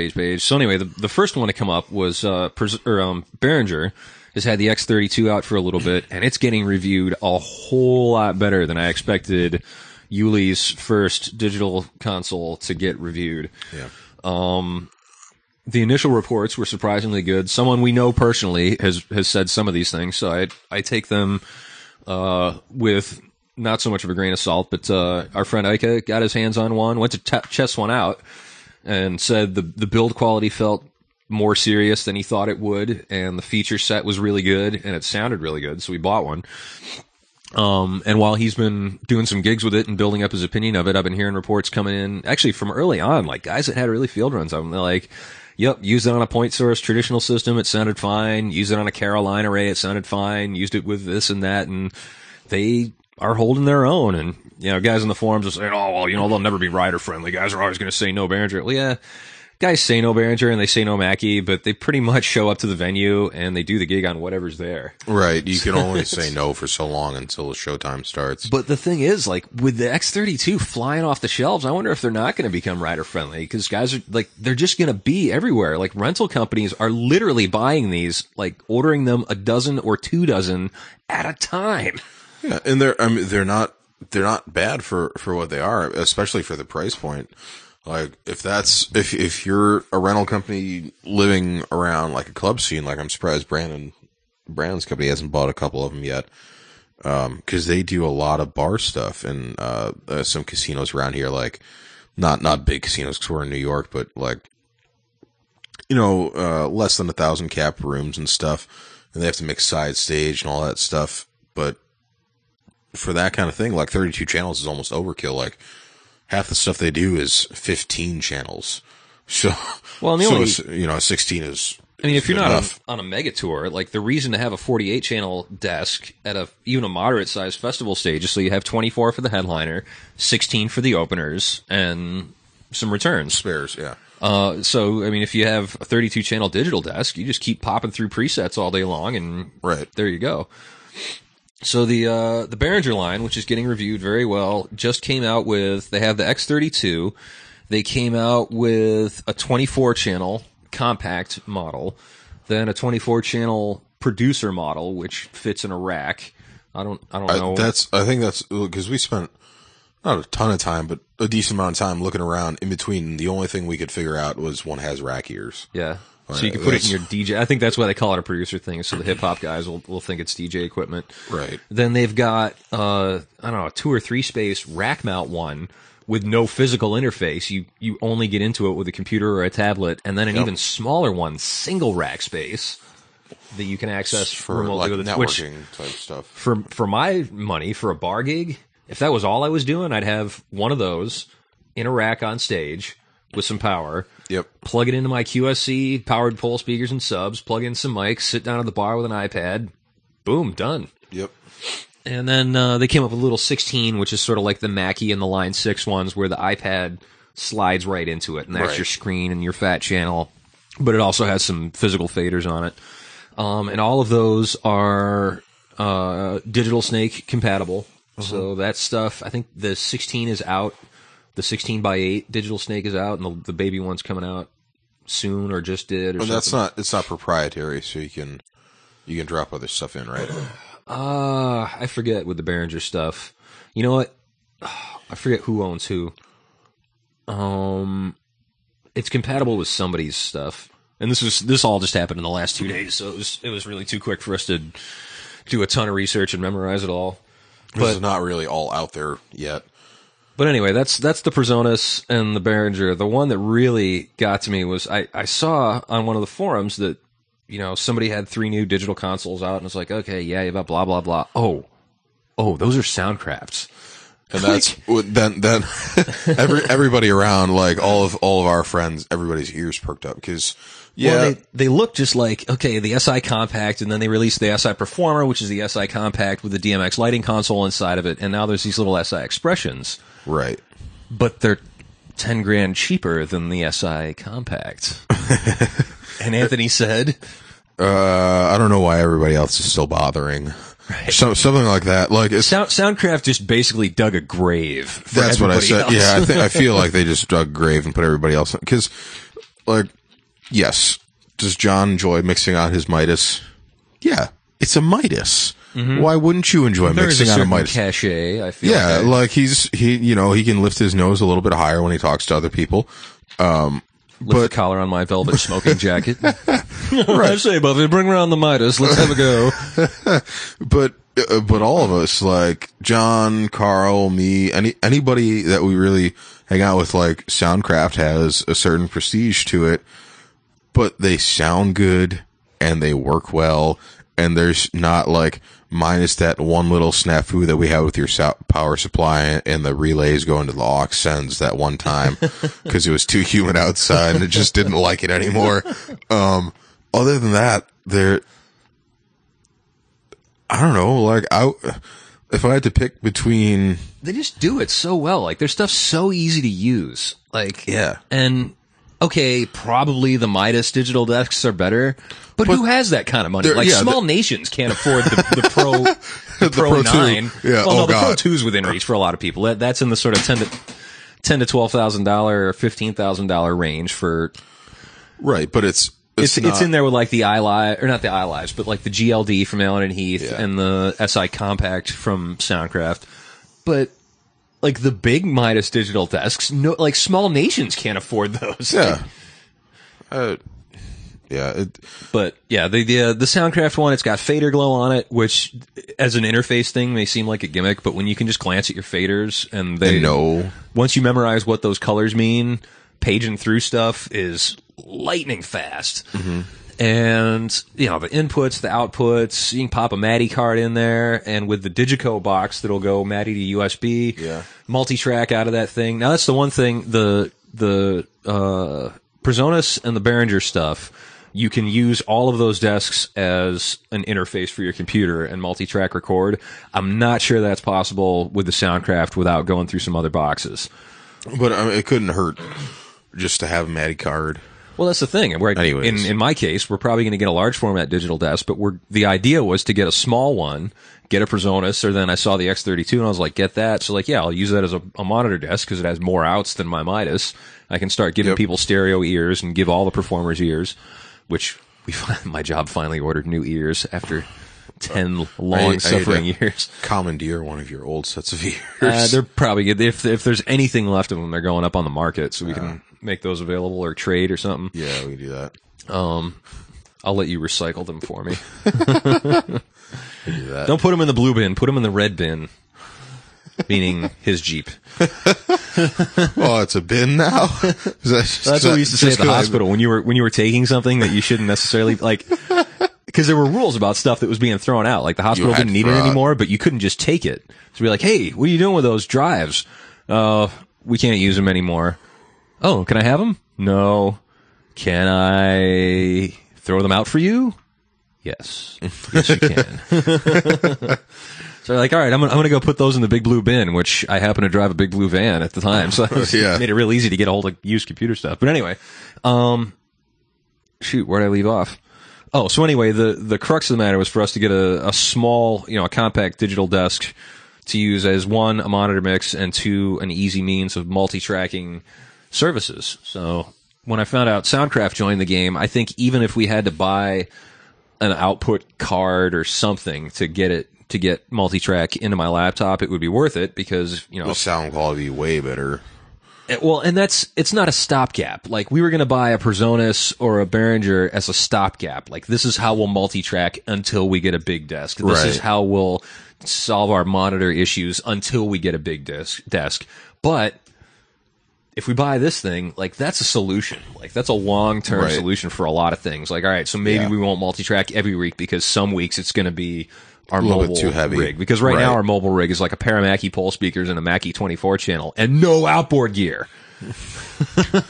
So anyway, the first one to come up was Behringer has had the X32 out for a little bit, and it's getting reviewed a whole lot better than I expected Yuli's first digital console to get reviewed. Yeah. The initial reports were surprisingly good. Someone we know personally has said some of these things, so I take them with not so much of a grain of salt. But our friend Ika got his hands on one, went to test one out, and said the build quality felt more serious than he thought it would, and the feature set was really good, and it sounded really good, so we bought one. And while he's been doing some gigs with it and building up his opinion of it, I've been hearing reports coming in, actually from early on, like guys that had really field runs of them. They're like, yep, used it on a point source traditional system, it sounded fine. Used it on a Caroline array, it sounded fine. Used it with this and that, and they are holding their own. And, guys in the forums are saying, oh, well, they'll never be rider friendly. Guys are always going to say no Behringer. Well, yeah, guys say no Behringer and they say no Mackie, but they pretty much show up to the venue and they do the gig on whatever's there. Right. You can only say no for so long until the showtime starts. But the thing is, like, with the X32 flying off the shelves, I wonder if they're not going to become rider friendly, because guys are like, they're just going to be everywhere. Like, rental companies are literally buying these, like ordering them a dozen or 2 dozen at a time. Yeah. And they're not bad for what they are, especially for the price point. Like, if you're a rental company living around like a club scene, like I'm surprised Brandon's company hasn't bought a couple of them yet. Cause they do a lot of bar stuff and, some casinos around here, like not big casinos cause we're in New York, but like less than 1,000 cap rooms and stuff, and they have to mix side stage and all that stuff. But for that kind of thing, like 32 channels is almost overkill. Like half the stuff they do is 15 channels. So, well, and the only, 16 is. I mean, if you're not on a mega tour, like the reason to have a 48 channel desk at even a moderate sized festival stage is so you have 24 for the headliner, 16 for the openers, and some returns. Spares, yeah. So, I mean, if you have a 32 channel digital desk, you just keep popping through presets all day long, and there you go. So the Behringer line, which is getting reviewed very well, just came out with, they have the X32. They came out with a 24 channel compact model, then a 24 channel producer model, which fits in a rack. I don't know. I think that's because we spent not a ton of time, but a decent amount of time looking around in between. The only thing we could figure out was one has rack ears. Yeah. So you can put it in your DJ. I think that's why they call it a producer thing, so the hip hop guys will think it's DJ equipment. Right. Then they've got a 2 or 3 space rack mount one with no physical interface. You only get into it with a computer or a tablet, and then an even smaller one, single rack space that you can access for remotely like with networking type stuff. For my money, for a bar gig, if that was all I was doing, I'd have one of those in a rack on stage with some power. Yep. Plug it into my QSC, powered pole speakers and subs, plug in some mics, sit down at the bar with an iPad. Boom, done. Yep. And then they came up with a little 16, which is sort of like the Mackie and the Line 6 ones, where the iPad slides right into it, and that's your screen and your fat channel. But it also has some physical faders on it. And all of those are Digital Snake compatible. So that stuff, I think the 16 is out. The 16x8 Digital Snake is out, and the baby one's coming out soon, or just did. Or something. It's not proprietary, so you can drop other stuff in, right? I forget with the Behringer stuff. You know what? I forget who owns who. It's compatible with somebody's stuff, and this all just happened in the last 2 days, so it was really too quick for us to do a ton of research and memorize it all. This is not really all out there yet. But anyway, that's the Presonus and the Behringer. The one that really got to me was I saw on one of the forums that, somebody had 3 new digital consoles out, and it's like, okay, yeah, you got blah, blah, blah. Oh, those are Soundcrafts. And that's, then everybody around, like all of our friends, everybody's ears perked up, because, they look just like, okay, the SI Compact, and then they released the SI Performer, which is the SI Compact with the DMX lighting console inside of it, and now there's these little SI Expressions. Right. But they're 10 grand cheaper than the SI Compact. And Anthony said, I don't know why everybody else is still bothering. Right. Something like that. Like Soundcraft just basically dug a grave for that's what I said. Else. Yeah, I feel like they just dug a grave and put everybody else in. Because, like, yes, does John enjoy mixing out his Midas? Yeah, it's a Midas. Mm-hmm. Why wouldn't you enjoy mixing out a Midas? Cachet, I feel. Yeah, like he can lift his nose a little bit higher when he talks to other people. Lift the collar on my velvet smoking jacket. I say, Buffy, bring around the Midas. Let's have a go. But all of us, like John, Carl, me, anybody that we really hang out with, like Soundcraft has a certain prestige to it, but they sound good and they work well, and there's not like minus that one little snafu that we have with your power supply and the relays going to the aux sends that one time because it was too humid outside and it just didn't like it anymore. Other than that, I don't know, like if I had to pick between, they just do it so well. Like their stuff's so easy to use. Like, yeah. And okay, probably the Midas digital desks are better, but who has that kind of money? Like small nations can't afford the Pro, the Pro 9. Yeah. Well, no, the Pro 2 is within reach for a lot of people. That's in the sort of $10,000 to $12,000 or $15,000 range for. Right, but it's in there with like the iLive, or not the iLives, but like the GLD from Allen and Heath and the SI Compact from Soundcraft. But like the big Midas digital desks, no, like small nations can't afford those. Yeah. But yeah, the Soundcraft one, it's got fader glow on it, which as an interface thing may seem like a gimmick, but when you can just glance at your faders and they know, once you memorize what those colors mean, paging through stuff is lightning fast. And, you know, the inputs, the outputs, you can pop a MADI card in there, and with the Digico box that'll go MADI to USB, multi-track out of that thing. Now, that's the one thing, the Presonus and the Behringer stuff, you can use all of those desks as an interface for your computer and multi-track record. I'm not sure that's possible with the Soundcraft without going through some other boxes. But I mean, it couldn't hurt just to have a MADI card. Well, that's the thing. In my case, we're probably going to get a large format digital desk, but the idea was to get a small one, get a Presonus, or then I saw the X32 and I was like, get that. So like, yeah, I'll use that as a monitor desk because it has more outs than my Midas. I can start giving people stereo ears and give all the performers ears, which my job finally ordered new ears after 10 long-suffering years. Commandeer one of your old sets of ears. They're probably good. If there's anything left of them, they're going up on the market, so we can make those available or trade or something. Yeah, we can do that. I'll let you recycle them for me. Do that. Don't put them in the blue bin. Put them in the red bin, meaning his Jeep. Oh, it's a bin now? That's what we used to say at the hospital when you were taking something that you shouldn't necessarily like. Because there were rules about stuff that was being thrown out. Like the hospital didn't need it anymore, but you couldn't just take it. So we're like, hey, what are you doing with those drives? We can't use them anymore. Oh, can I have them? No. Can I throw them out for you? Yes. Yes, you can. So they're like, all right, I'm going to go put those in the big blue bin, which I happen to drive a big blue van at the time. So it made it real easy to get a hold of used computer stuff. But anyway, shoot, where did I leave off? Oh, so anyway, the crux of the matter was for us to get a small, a compact digital desk to use as one, a monitor mix, and two, an easy means of multi-tracking services. So when I found out Soundcraft joined the game, I think even if we had to buy an output card or something to get multi-track into my laptop, it would be worth it because, the sound quality would be way better. Well, and it's not a stopgap. Like, we were going to buy a Presonus or a Behringer as a stopgap. Like, this is how we'll multi-track until we get a big desk. This is how we'll solve our monitor issues until we get a big desk. But if we buy this thing, like, that's a solution. Like, that's a long-term solution for a lot of things. Like, all right, so maybe we won't multi-track every week because some weeks it's going to be our mobile too heavy rig. Because right now our mobile rig is like a pair of Mackie pole speakers and a Mackie 24 channel and no outboard gear.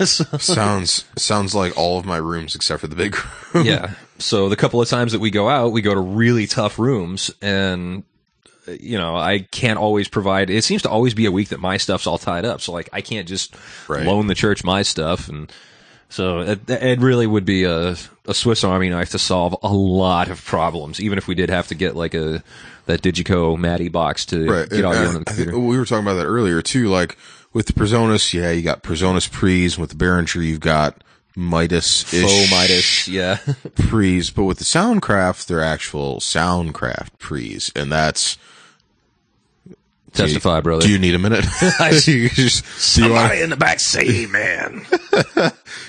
Sounds like all of my rooms except for the big room. Yeah. So the couple of times that we go out, we go to really tough rooms and I can't always provide. It seems to always be a week that my stuff's all tied up. So like I can't just loan the church my stuff, and so it really would be a Swiss Army knife to solve a lot of problems, even if we did have to get like that Digico MADI box to get audio on the computer. We were talking about that earlier too. Like with the Presonus, you got Presonus pre's, and with the Behringer, you've got Midas-ish. Faux Midas, yeah. Pre's, but with the Soundcraft, they're actual Soundcraft pre's, and that's... Testify, brother. Do you need a minute? Somebody in the back say amen.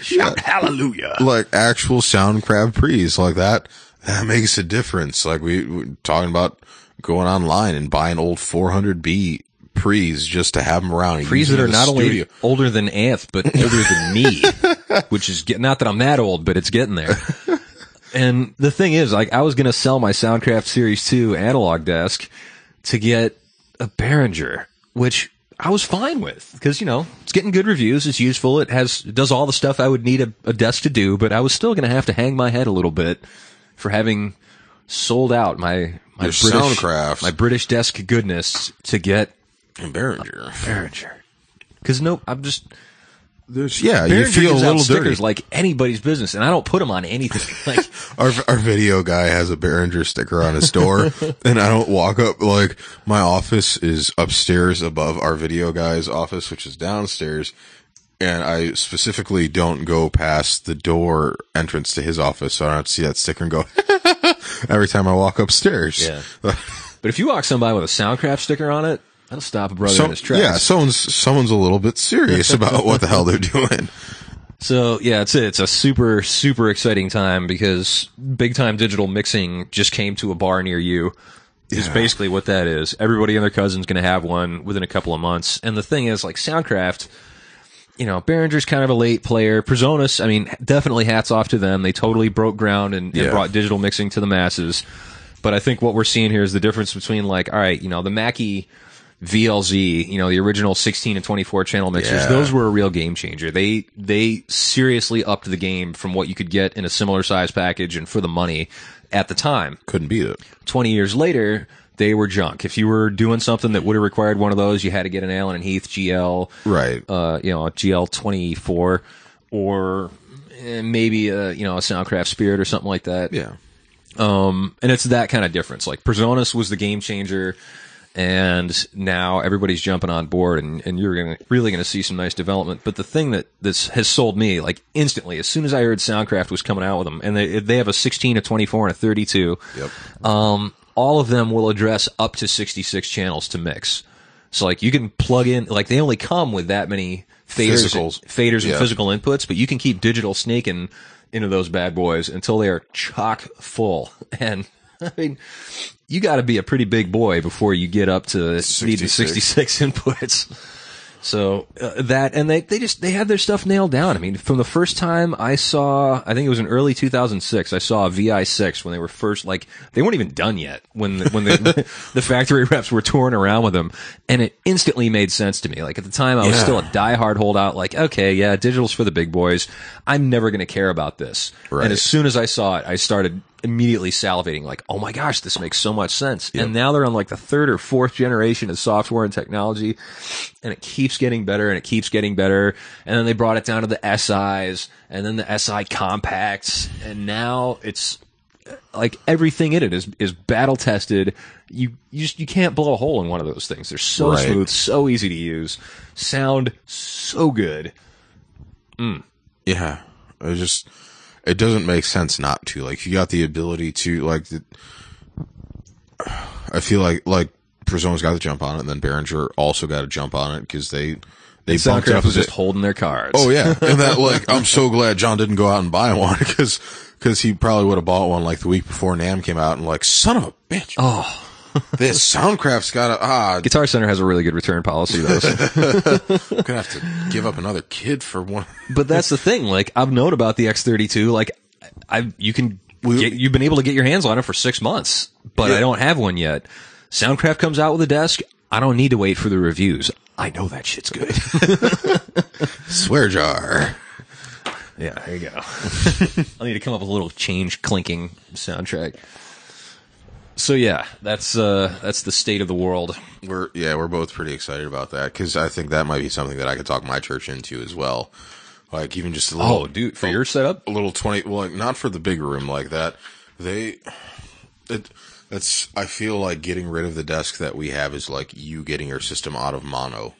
Shout hallelujah. Like actual Soundcraft pre's like that makes a difference. Like we're talking about going online and buying old 400B pre's just to have them around. Pre's that are not only older than Anth, but older than me, which is not that I'm that old, but it's getting there. And the thing is, like, I was going to sell my Soundcraft Series 2 analog desk to get a Behringer, which I was fine with because, it's getting good reviews. It's useful. It does all the stuff I would need a desk to do, but I was still going to have to hang my head a little bit for having sold out my Soundcraft, my British desk goodness to get a Behringer. Because I'm just... you feel a little dirty. Like anybody's business, and I don't put them on anything. Like our video guy has a Behringer sticker on his door, and I don't walk up. Like my office is upstairs above our video guy's office, which is downstairs, and I specifically don't go past the door entrance to his office, so I don't have to see that sticker and go every time I walk upstairs. Yeah, but if you walk somebody with a Soundcraft sticker on it, that'll stop a brother in his tracks. Yeah, someone's a little bit serious about what the hell they're doing. So, yeah, it's a super, super exciting time because big-time digital mixing just came to a bar near you. Is basically what that is. Everybody and their cousin's going to have one within a couple of months. And the thing is, like, Soundcraft, Behringer's kind of a late player. Presonus, I mean, definitely hats off to them. They totally broke ground and brought digital mixing to the masses. But I think what we're seeing here is the difference between, like, all right, the Mackie VLZ, the original 16 and 24 channel mixers, those were a real game changer. They seriously upped the game from what you could get in a similar size package and for the money at the time. Couldn't beat it. 20 years later, they were junk. If you were doing something that would have required one of those, you had to get an Allen and Heath GL, right? A GL 24, or maybe a Soundcraft Spirit or something like that. Yeah. And it's that kind of difference. Like Presonus was the game changer, and now everybody's jumping on board, and you're really gonna see some nice development. But the thing that has sold me, like, instantly, as soon as I heard Soundcraft was coming out with them, and they have a 16, a 24, and a 32. Yep. All of them will address up to 66 channels to mix. So, like, you can plug in, like, they only come with that many faders and physical inputs, but you can keep digital snaking into those bad boys until they are chock full. And, I mean, you got to be a pretty big boy before you get up to need the 66 inputs. So they had their stuff nailed down. I mean, from the first time I think it was in early 2006, I saw a VI6 when they were first, like, they weren't even done yet when the factory reps were touring around with them, and it instantly made sense to me. Like, at the time, I was still a diehard holdout. Like, okay, yeah, digital's for the big boys. I'm never going to care about this. Right. And as soon as I saw it, I started immediately salivating, like, oh my gosh, this makes so much sense. Yep. And now they're on, like, the third or fourth generation of software and technology, and it keeps getting better and it keeps getting better. And then they brought it down to the SIs, and then the SI compacts, and now it's like everything in it is battle tested. You can't blow a hole in one of those things. They're so smooth, so easy to use, sound so good. Yeah, it doesn't make sense not to. Like, you got the ability to, like, I feel like Presonus got to jump on it, and then Behringer also got to jump on it, because they bumped up. Was just holding their cards. Oh yeah, and that, like, I'm so glad John didn't go out and buy one, because he probably would have bought one like the week before NAMM came out, and, like, son of a bitch. Oh. This Soundcraft's got Guitar Center has a really good return policy, though. So. I'm gonna have to give up another kid for one. But that's the thing. Like, I've known about the X32. Like, you've been able to get your hands on it for 6 months, but I don't have one yet. Soundcraft comes out with a desk. I don't need to wait for the reviews. I know that shit's good. Swear jar. Yeah, there you go. I'll need to come up with a little change clinking soundtrack. So yeah, that's the state of the world. We're both pretty excited about that, because I think that might be something that I could talk my church into as well. Like, even just a little. Oh, dude, for your setup, a little 20. Well, like, not for the big room like that. I feel like getting rid of the desk that we have is like you getting your system out of mono.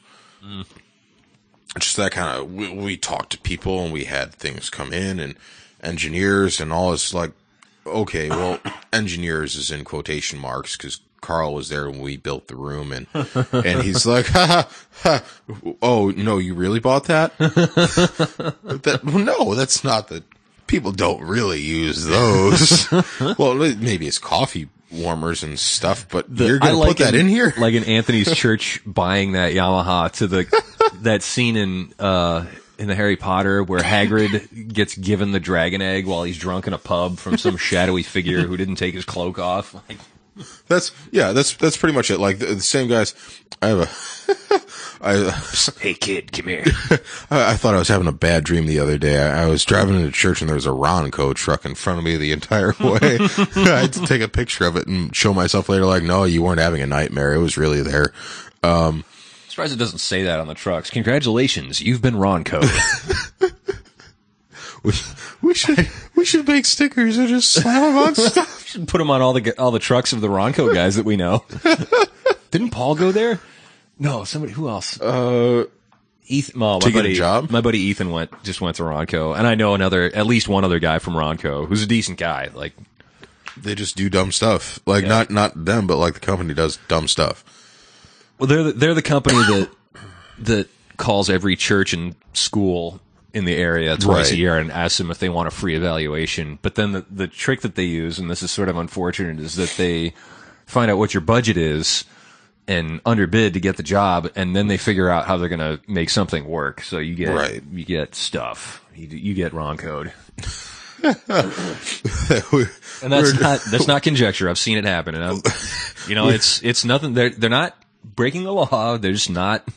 Just that kind of. We talked to people, and we had things come in, and engineers and all this, like. Okay, well, engineers is in quotation marks, because Carl was there when we built the room, and he's like, oh, no, you really bought that? No, that's not the, people don't really use those. Well, maybe it's coffee warmers and stuff, but you're going to put that in here? Like in Anthony's church buying that Yamaha to that scene in the Harry Potter where Hagrid gets given the dragon egg while he's drunk in a pub from some shadowy figure who didn't take his cloak off. Like, that's pretty much it. Like the same guys. Hey kid, come here. I thought I was having a bad dream the other day. I was driving into church, and there was a Ronco truck in front of me the entire way. I had to take a picture of it and show myself later, like, no, you weren't having a nightmare. It was really there. Surprised it doesn't say that on the trucks. Congratulations, you've been Ronco. we should make stickers and just slam them on stuff. We should put them on all the trucks of the Ronco guys that we know. Didn't Paul go there? No, somebody. Who else? Ethan. Well, to get a job? My buddy Ethan just went to Ronco, and I know at least one other guy from Ronco who's a decent guy. Like, they just do dumb stuff. Like, not them, but like the company does dumb stuff. Well, they're the company that calls every church and school in the area twice a year and asks them if they want a free evaluation. But then the trick that they use, and this is sort of unfortunate, is that they find out what your budget is, and underbid to get the job, and then they figure out how they're going to make something work. So you get stuff. You get wrong code. And that's not conjecture. I've seen it happen, and it's nothing. They're not breaking the law. They're just not.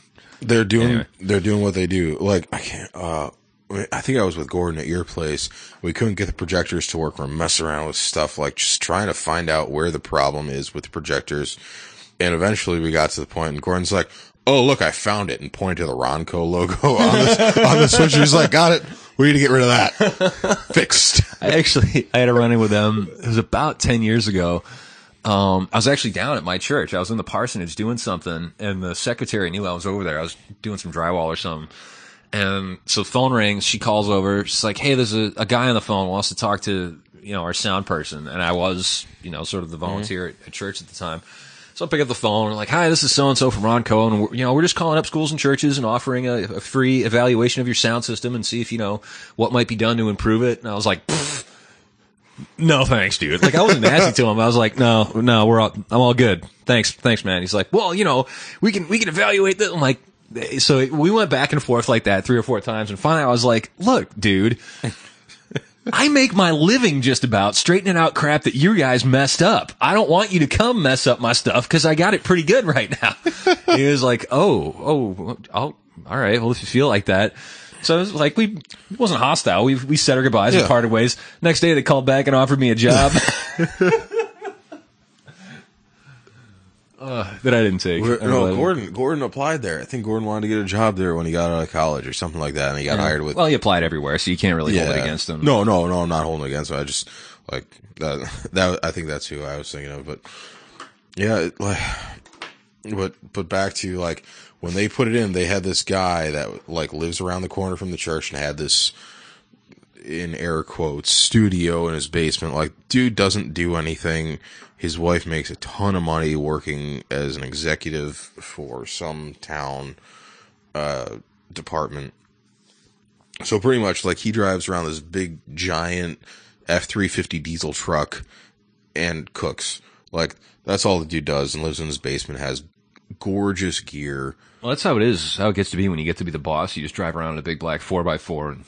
They're doing what they do. Like I can't. I think I was with Gordon at your place. We couldn't get the projectors to work. We're messing around with stuff, like just trying to find out where the problem is with the projectors. And eventually we got to the point, and Gordon's like, "Oh, look, I found it," and pointed to the Ronco logo on the switcher. He's like, "Got it. We need to get rid of that." Fixed. I had a run-in with them. It was about 10 years ago. I was actually down at my church. I was in the parsonage doing something, and the secretary knew I was over there. I was doing some drywall or something. And so the phone rings. She calls over. She's like, "Hey, there's a guy on the phone who wants to talk to, our sound person." And I was, sort of the volunteer at church at the time. So I pick up the phone and like, "Hi, this is so-and-so from Ronco, and we're just calling up schools and churches and offering a free evaluation of your sound system and see if what might be done to improve it." And I was like, "No, thanks, dude." Like, I wasn't nasty to him. I was like, "No, I'm all good. Thanks, man." He's like, "Well, we can evaluate this." I'm like, so we went back and forth like that 3 or 4 times, and finally I was like, "Look, dude, I make my living just about straightening out crap that you guys messed up. I don't want you to come mess up my stuff because I got it pretty good right now." He was like, oh, all right. Well, if you feel like that. So it was like, it wasn't hostile. We said our goodbyes and parted ways. Next day they called back and offered me a job that I didn't take. Gordon applied there. I think Gordon wanted to get a job there when he got out of college or something like that, and he got hired with. Well, he applied everywhere, so you can't really hold it against him. No, I'm not holding it against him. I just like that. I think that's who I was thinking of. But yeah, but back to like when they put it in, they had this guy that like lives around the corner from the church and had this, in air quotes, studio in his basement. Like, dude doesn't do anything. His wife makes a ton of money working as an executive for some town department. So pretty much, like, he drives around this big, giant F-350 diesel truck and cooks. Like, that's all the dude does, and lives in his basement, has gorgeous gear. Well, that's how it is, how it gets to be when you get to be the boss. You just drive around in a big black 4x4 and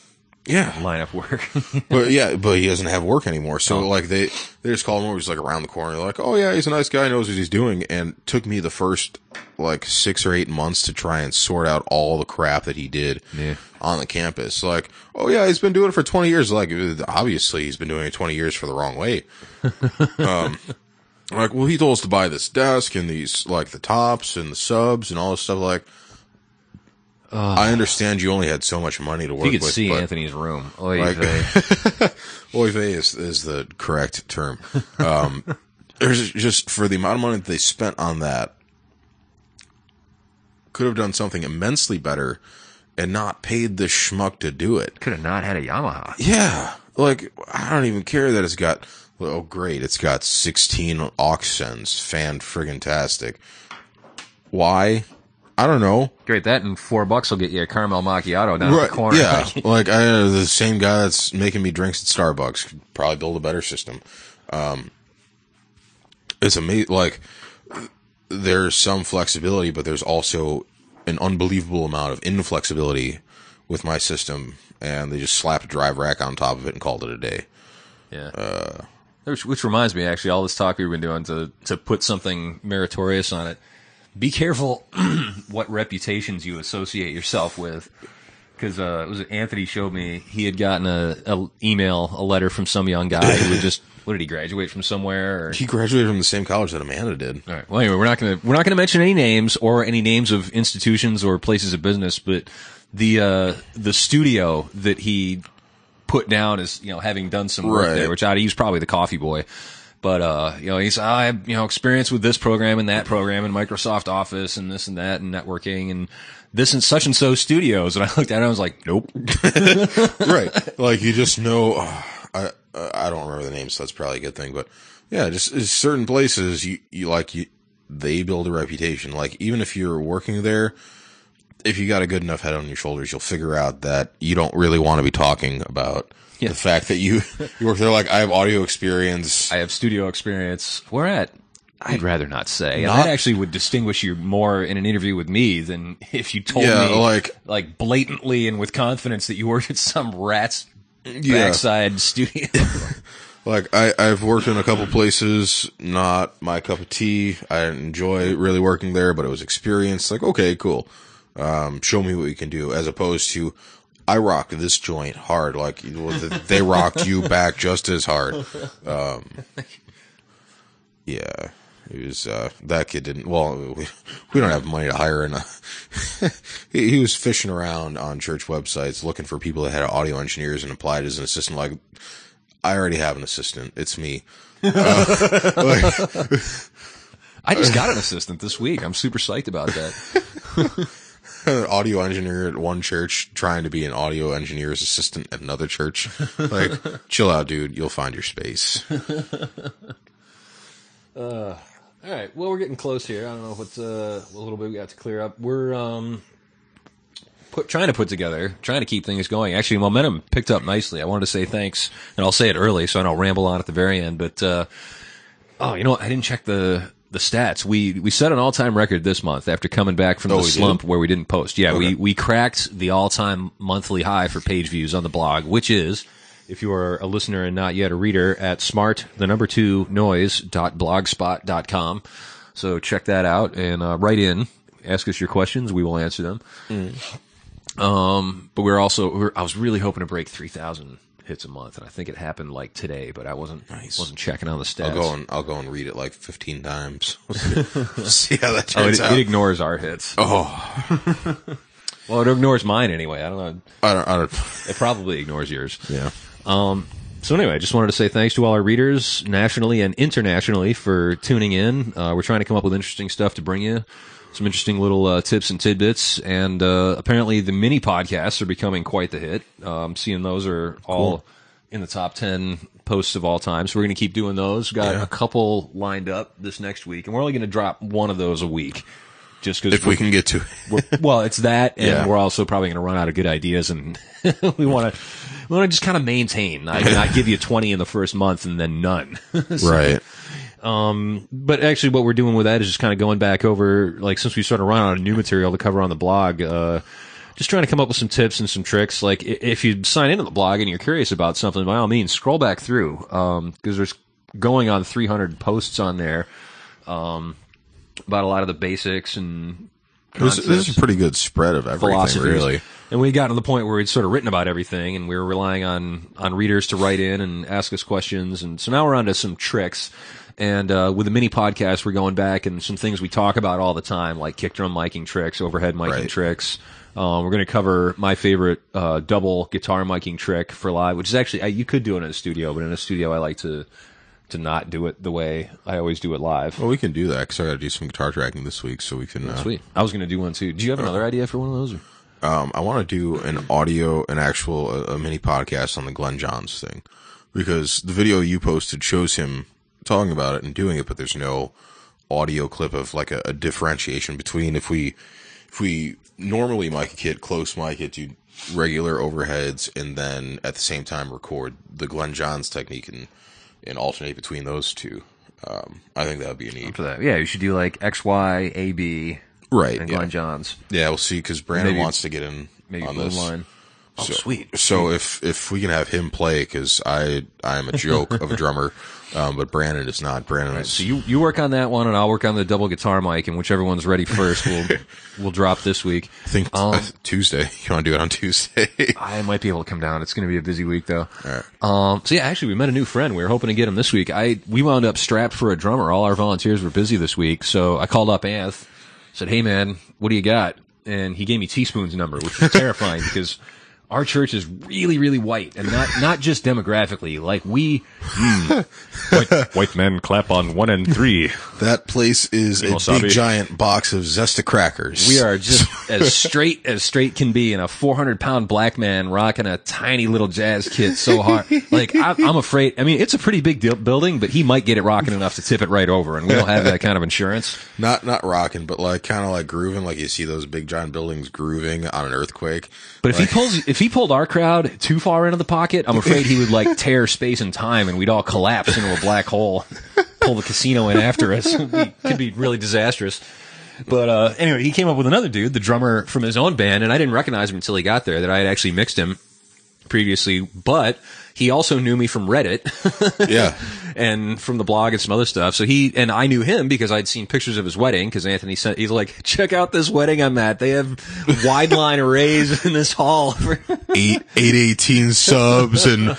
line up work. but he doesn't have work anymore. So like they just call him over. He's like around the corner. They're like, "Oh yeah, he's a nice guy, knows what he's doing." And it took me the first like 6 or 8 months to try and sort out all the crap that he did on the campus. Like, "Oh yeah, he's been doing it for 20 years." Like, obviously he's been doing it 20 years for the wrong way. Like, "Well, he told us to buy this desk and these like the tops and the subs and all this stuff." Like, I understand you only had so much money to work with. You could see Anthony's room. Oy vey. Oy vey is the correct term. There's just, for the amount of money that they spent on that, could have done something immensely better and not paid the schmuck to do it. Could have not had a Yamaha. Yeah. Like, I don't even care that it's got, oh great, it's got 16 aux sends. Fan-friggin-tastic. Why? I don't know. Great, that and $4 will get you a caramel macchiato down at the corner. Yeah, like I know the same guy that's making me drinks at Starbucks could probably build a better system. It's amazing. Like, there's some flexibility, but there's also an unbelievable amount of inflexibility with my system, and they just slapped a drive rack on top of it and called it a day. Yeah. Which reminds me, actually, all this talk we've been doing to put something meritorious on it. Be careful what reputations you associate yourself with, because it was Anthony showed me he had gotten a letter from some young guy who had just, what did he graduate from somewhere? Or? He graduated from the same college that Amanda did. All right. Well, anyway, we're not gonna mention any names or any names of institutions or places of business, but the studio that he put down as having done some work there, which he was probably the coffee boy. But, he's, I have, experience with this program and that program and Microsoft Office and this and that and networking and this and such and so studios. And I looked at it and I was like, nope. Right. Like, you just know, I don't remember the names, so that's probably a good thing. But yeah, just certain places they build a reputation. Like, even if you're working there, if you got a good enough head on your shoulders, you'll figure out that you don't really want to be talking about the fact that you work there. Like, I have audio experience. I have studio experience. Where at? I'd rather not say. And that actually would distinguish you more in an interview with me than if you told me, like blatantly and with confidence that you worked at some rat's backside studio. Like, I've worked in a couple places, not my cup of tea. I didn't enjoy really working there, but it was experience. Like, okay, cool. Show me what you can do, as opposed to, I rocked this joint hard. Like, they rocked you back just as hard. Yeah. It was, that kid didn't, well, we don't have money to hire he was fishing around on church websites looking for people that had audio engineers and applied as an assistant. Like, I already have an assistant. It's me. I just got an assistant this week. I'm super psyched about that. An audio engineer at one church trying to be an audio engineer's assistant at another church. Like, chill out, dude. You'll find your space. All right. Well, we're getting close here. I don't know what's a little bit we got to clear up. We're trying to keep things going. Actually, momentum picked up nicely. I wanted to say thanks, and I'll say it early so I don't ramble on at the very end. But you know what? I didn't check the stats. We set an all-time record this month after coming back from the slump where we didn't post. Yeah, okay. We cracked the all-time monthly high for page views on the blog, which is, if you are a listener and not yet a reader, at smart2noise.blogspot.com. So check that out and write in. Ask us your questions. We will answer them. But I was really hoping to break 3,000 hits a month, and I think it happened like today, but I wasn't checking on the stats. I'll go and read it like 15 times. See how that turns out. It ignores our hits. Oh. Well, it ignores mine anyway. I don't know. I don't. It probably ignores yours. Yeah. So anyway, I just wanted to say thanks to all our readers nationally and internationally for tuning in. We're trying to come up with interesting stuff to bring you. Some interesting little tips and tidbits, and apparently the mini podcasts are becoming quite the hit. Seeing those are all in the top 10 posts of all time, so we're going to keep doing those. Got a couple lined up this next week, and we're only going to drop one of those a week, just because if we can get to it. Well, it's that, and we're also probably going to run out of good ideas, and we want to just kind of maintain, not give you 20 in the first month and then none. Right. But actually what we're doing with that is just kind of going back over, like, since we started running out of new material to cover on the blog, just trying to come up with some tips and some tricks. Like, if you sign into the blog and you're curious about something, by all means, scroll back through, because there's going on 300 posts on there, about a lot of the basics and concepts. This is a pretty good spread of everything, really. And we got to the point where we'd sort of written about everything, and we were relying on readers to write in and ask us questions. And so now we're on to some tricks. And with the mini podcast, we're going back and some things we talk about all the time, like kick drum miking tricks, overhead miking tricks. We're going to cover my favorite double guitar miking trick for live, which is actually, you could do it in a studio, but in a studio I like to not do it the way I always do it live. Well, we can do that, because I got to do some guitar tracking this week, so we can... Sweet. I was going to do one, too. Do you have another idea for one of those? Or? I want to do a mini podcast on the Glenn Johns thing, because the video you posted shows him talking about it and doing it, but there's no audio clip of like a differentiation between if we normally mic a kit, close mic it, do regular overheads, and then at the same time record the Glenn Johns technique and alternate between those two. I think that would be a need for that. Yeah, you should do like X, Y, A, B, right, and Glenn Johns. Yeah, we'll see, because Brandon wants to get in on this. Line. Oh, so, sweet. So if we can have him play, because I am a joke of a drummer, but Brandon is not. Brandon is. So you work on that one, and I'll work on the double guitar mic, and whichever one's ready first, we'll drop this week. I think Tuesday. You want to do it on Tuesday? I might be able to come down. It's going to be a busy week, though. All right. So yeah, actually, we met a new friend. We were hoping to get him this week. We wound up strapped for a drummer. All our volunteers were busy this week, so I called up Anth, said, "Hey man, what do you got?" And he gave me Teaspoon's number, which was terrifying because our church is really, really white, and not just demographically. Like white men clap on 1 and 3. That place is a big giant box of Zesta crackers. We are just as straight can be, and a 400-pound black man rocking a tiny little jazz kit so hard. Like, I'm afraid. I mean, it's a pretty big building, but he might get it rocking enough to tip it right over, and we don't have that kind of insurance. Not rocking, but like kind of like grooving. Like you see those big giant buildings grooving on an earthquake. But if he pulled our crowd too far into the pocket, I'm afraid he would like tear space and time, and we'd all collapse into a black hole. Pull the casino in after us. Could be really disastrous. But anyway, he came up with another dude, the drummer from his own band, and I didn't recognize him until he got there. That I had actually mixed him previously, but he also knew me from Reddit. Yeah. And from the blog and some other stuff. So and I knew him because I'd seen pictures of his wedding, because Anthony sent, he's like, check out this wedding I'm at. They have wide line arrays in this hall. 818 subs and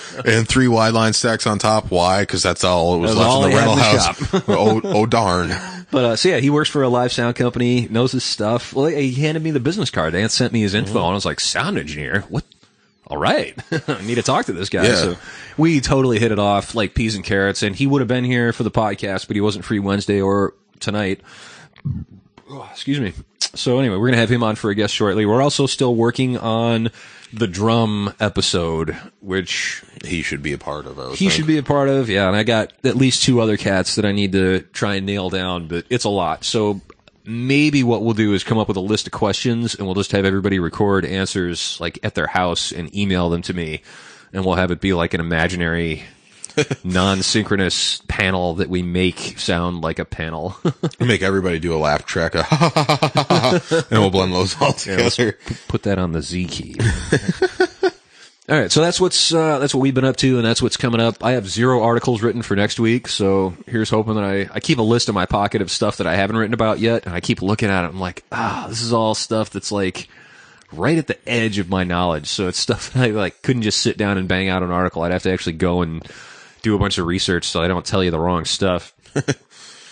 3 wide line stacks on top. Why? Because that's all it was left in the rental house. Oh darn. But, so yeah, he works for a live sound company, knows his stuff. Well, he handed me the business card. Ant sent me his info, and I was like, sound engineer? What? All right. I need to talk to this guy. Yeah. So we totally hit it off like peas and carrots, and he would have been here for the podcast, but he wasn't free Wednesday or tonight. Oh, excuse me. So anyway, we're going to have him on for a guest shortly. We're also still working on the drum episode, which he should be a part of. Should be a part of. Yeah. And I got at least 2 other cats that I need to try and nail down, but it's a lot. So maybe what we'll do is come up with a list of questions, and we'll just have everybody record answers like at their house and email them to me, and we'll have it be like an imaginary non-synchronous panel that we make sound like a panel. Make everybody do a laugh track, and we'll blend those all together. Yeah, put that on the Z key. All right, so that's what we've been up to, and that's what's coming up. I have 0 articles written for next week, so here's hoping that I keep a list in my pocket of stuff that I haven't written about yet, and I keep looking at it. I'm like, this is all stuff that's like right at the edge of my knowledge. So it's stuff that I like couldn't just sit down and bang out an article. I'd have to actually go and do a bunch of research so I don't tell you the wrong stuff.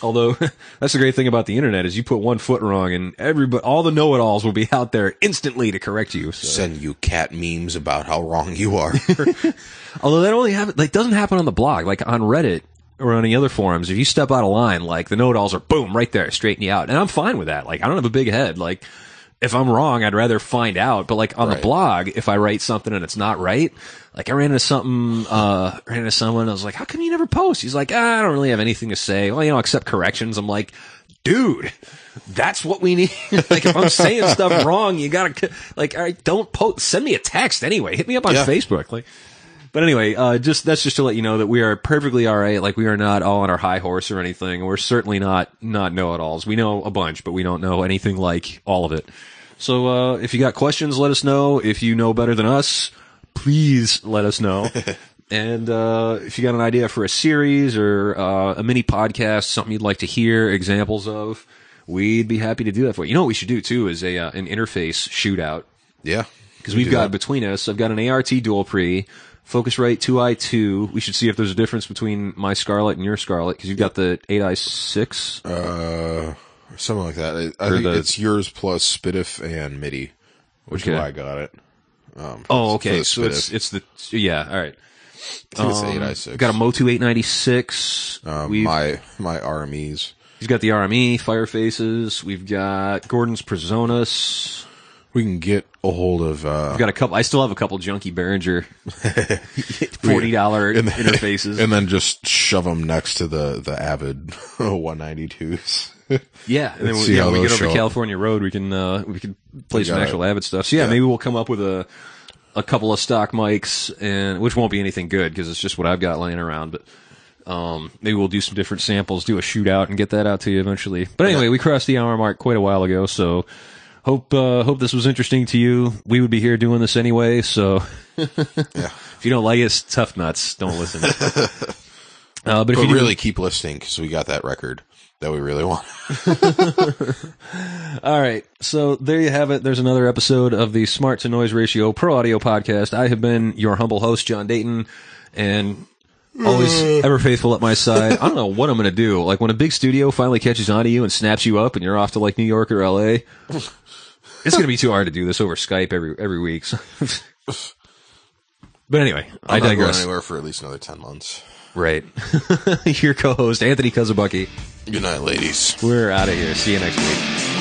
Although that's the great thing about the internet is you put one foot wrong and all the know-it-alls will be out there instantly to correct you. So. Send you cat memes about how wrong you are. Although that only doesn't happen on the blog, like on Reddit or on any other forums. If you step out of line, like the know-it-alls are boom right there, straighten you out, and I'm fine with that. Like I don't have a big head. Like if I'm wrong, I'd rather find out. But like on the blog, if I write something and it's not right. Like I ran into someone, I was like, how come you never post? He's like, I don't really have anything to say. Well, except corrections. I'm like, dude, that's what we need. Like if I'm saying stuff wrong, you gotta, like, all right, don't post, send me a text anyway. Hit me up on Facebook. Like, but anyway, that's just to let you know that we are perfectly all right. Like we are not all on our high horse or anything. We're certainly not know-it-alls. We know a bunch, but we don't know anything like all of it. So, if you got questions, let us know. If you know better than us, please let us know. And if you got an idea for a series or a mini podcast, something you'd like to hear examples of, we'd be happy to do that for you. You know what we should do too is an interface shootout. Yeah, because we've got between us. I've got an ART dual pre, Focusrite 2i2. We should see if there's a difference between my Scarlett and your Scarlett because you've got the 8i6. Something like that. I think it's yours plus SPDIF and MIDI, which is why I got it. Okay. So it's the all right. I think it's 8i6. Got a Motu 896. My RMEs. He's got the RME Firefaces. We've got Gordon's Presonus. We can get a hold of. We've got a couple. I still have a couple junky Behringer $40 interfaces, and then just shove them next to the Avid 192s. Yeah, and then we get over to California Road. We can play some actual Avid stuff. So maybe we'll come up with a couple of stock mics, and which won't be anything good because it's just what I've got laying around. But maybe we'll do some different samples, do a shootout, and get that out to you eventually. But anyway, we crossed the hour mark quite a while ago, so hope this was interesting to you. We would be here doing this anyway, so if you don't like it, it's tough nuts. Don't listen. But if you really keep listening because we got that record that we really want. All right. So there you have it. There's another episode of the Smart to Noise Ratio Pro Audio Podcast. I have been your humble host, John Dayton, and always ever faithful at my side. I don't know what I'm going to do. Like when a big studio finally catches on to you and snaps you up and you're off to like New York or LA, it's going to be too hard to do this over Skype every week. So. But anyway, I digress. I'm not going anywhere for at least another 10 months. Right. Your co-host, Anthony Kosobucki. Good night, ladies. We're out of here. See you next week.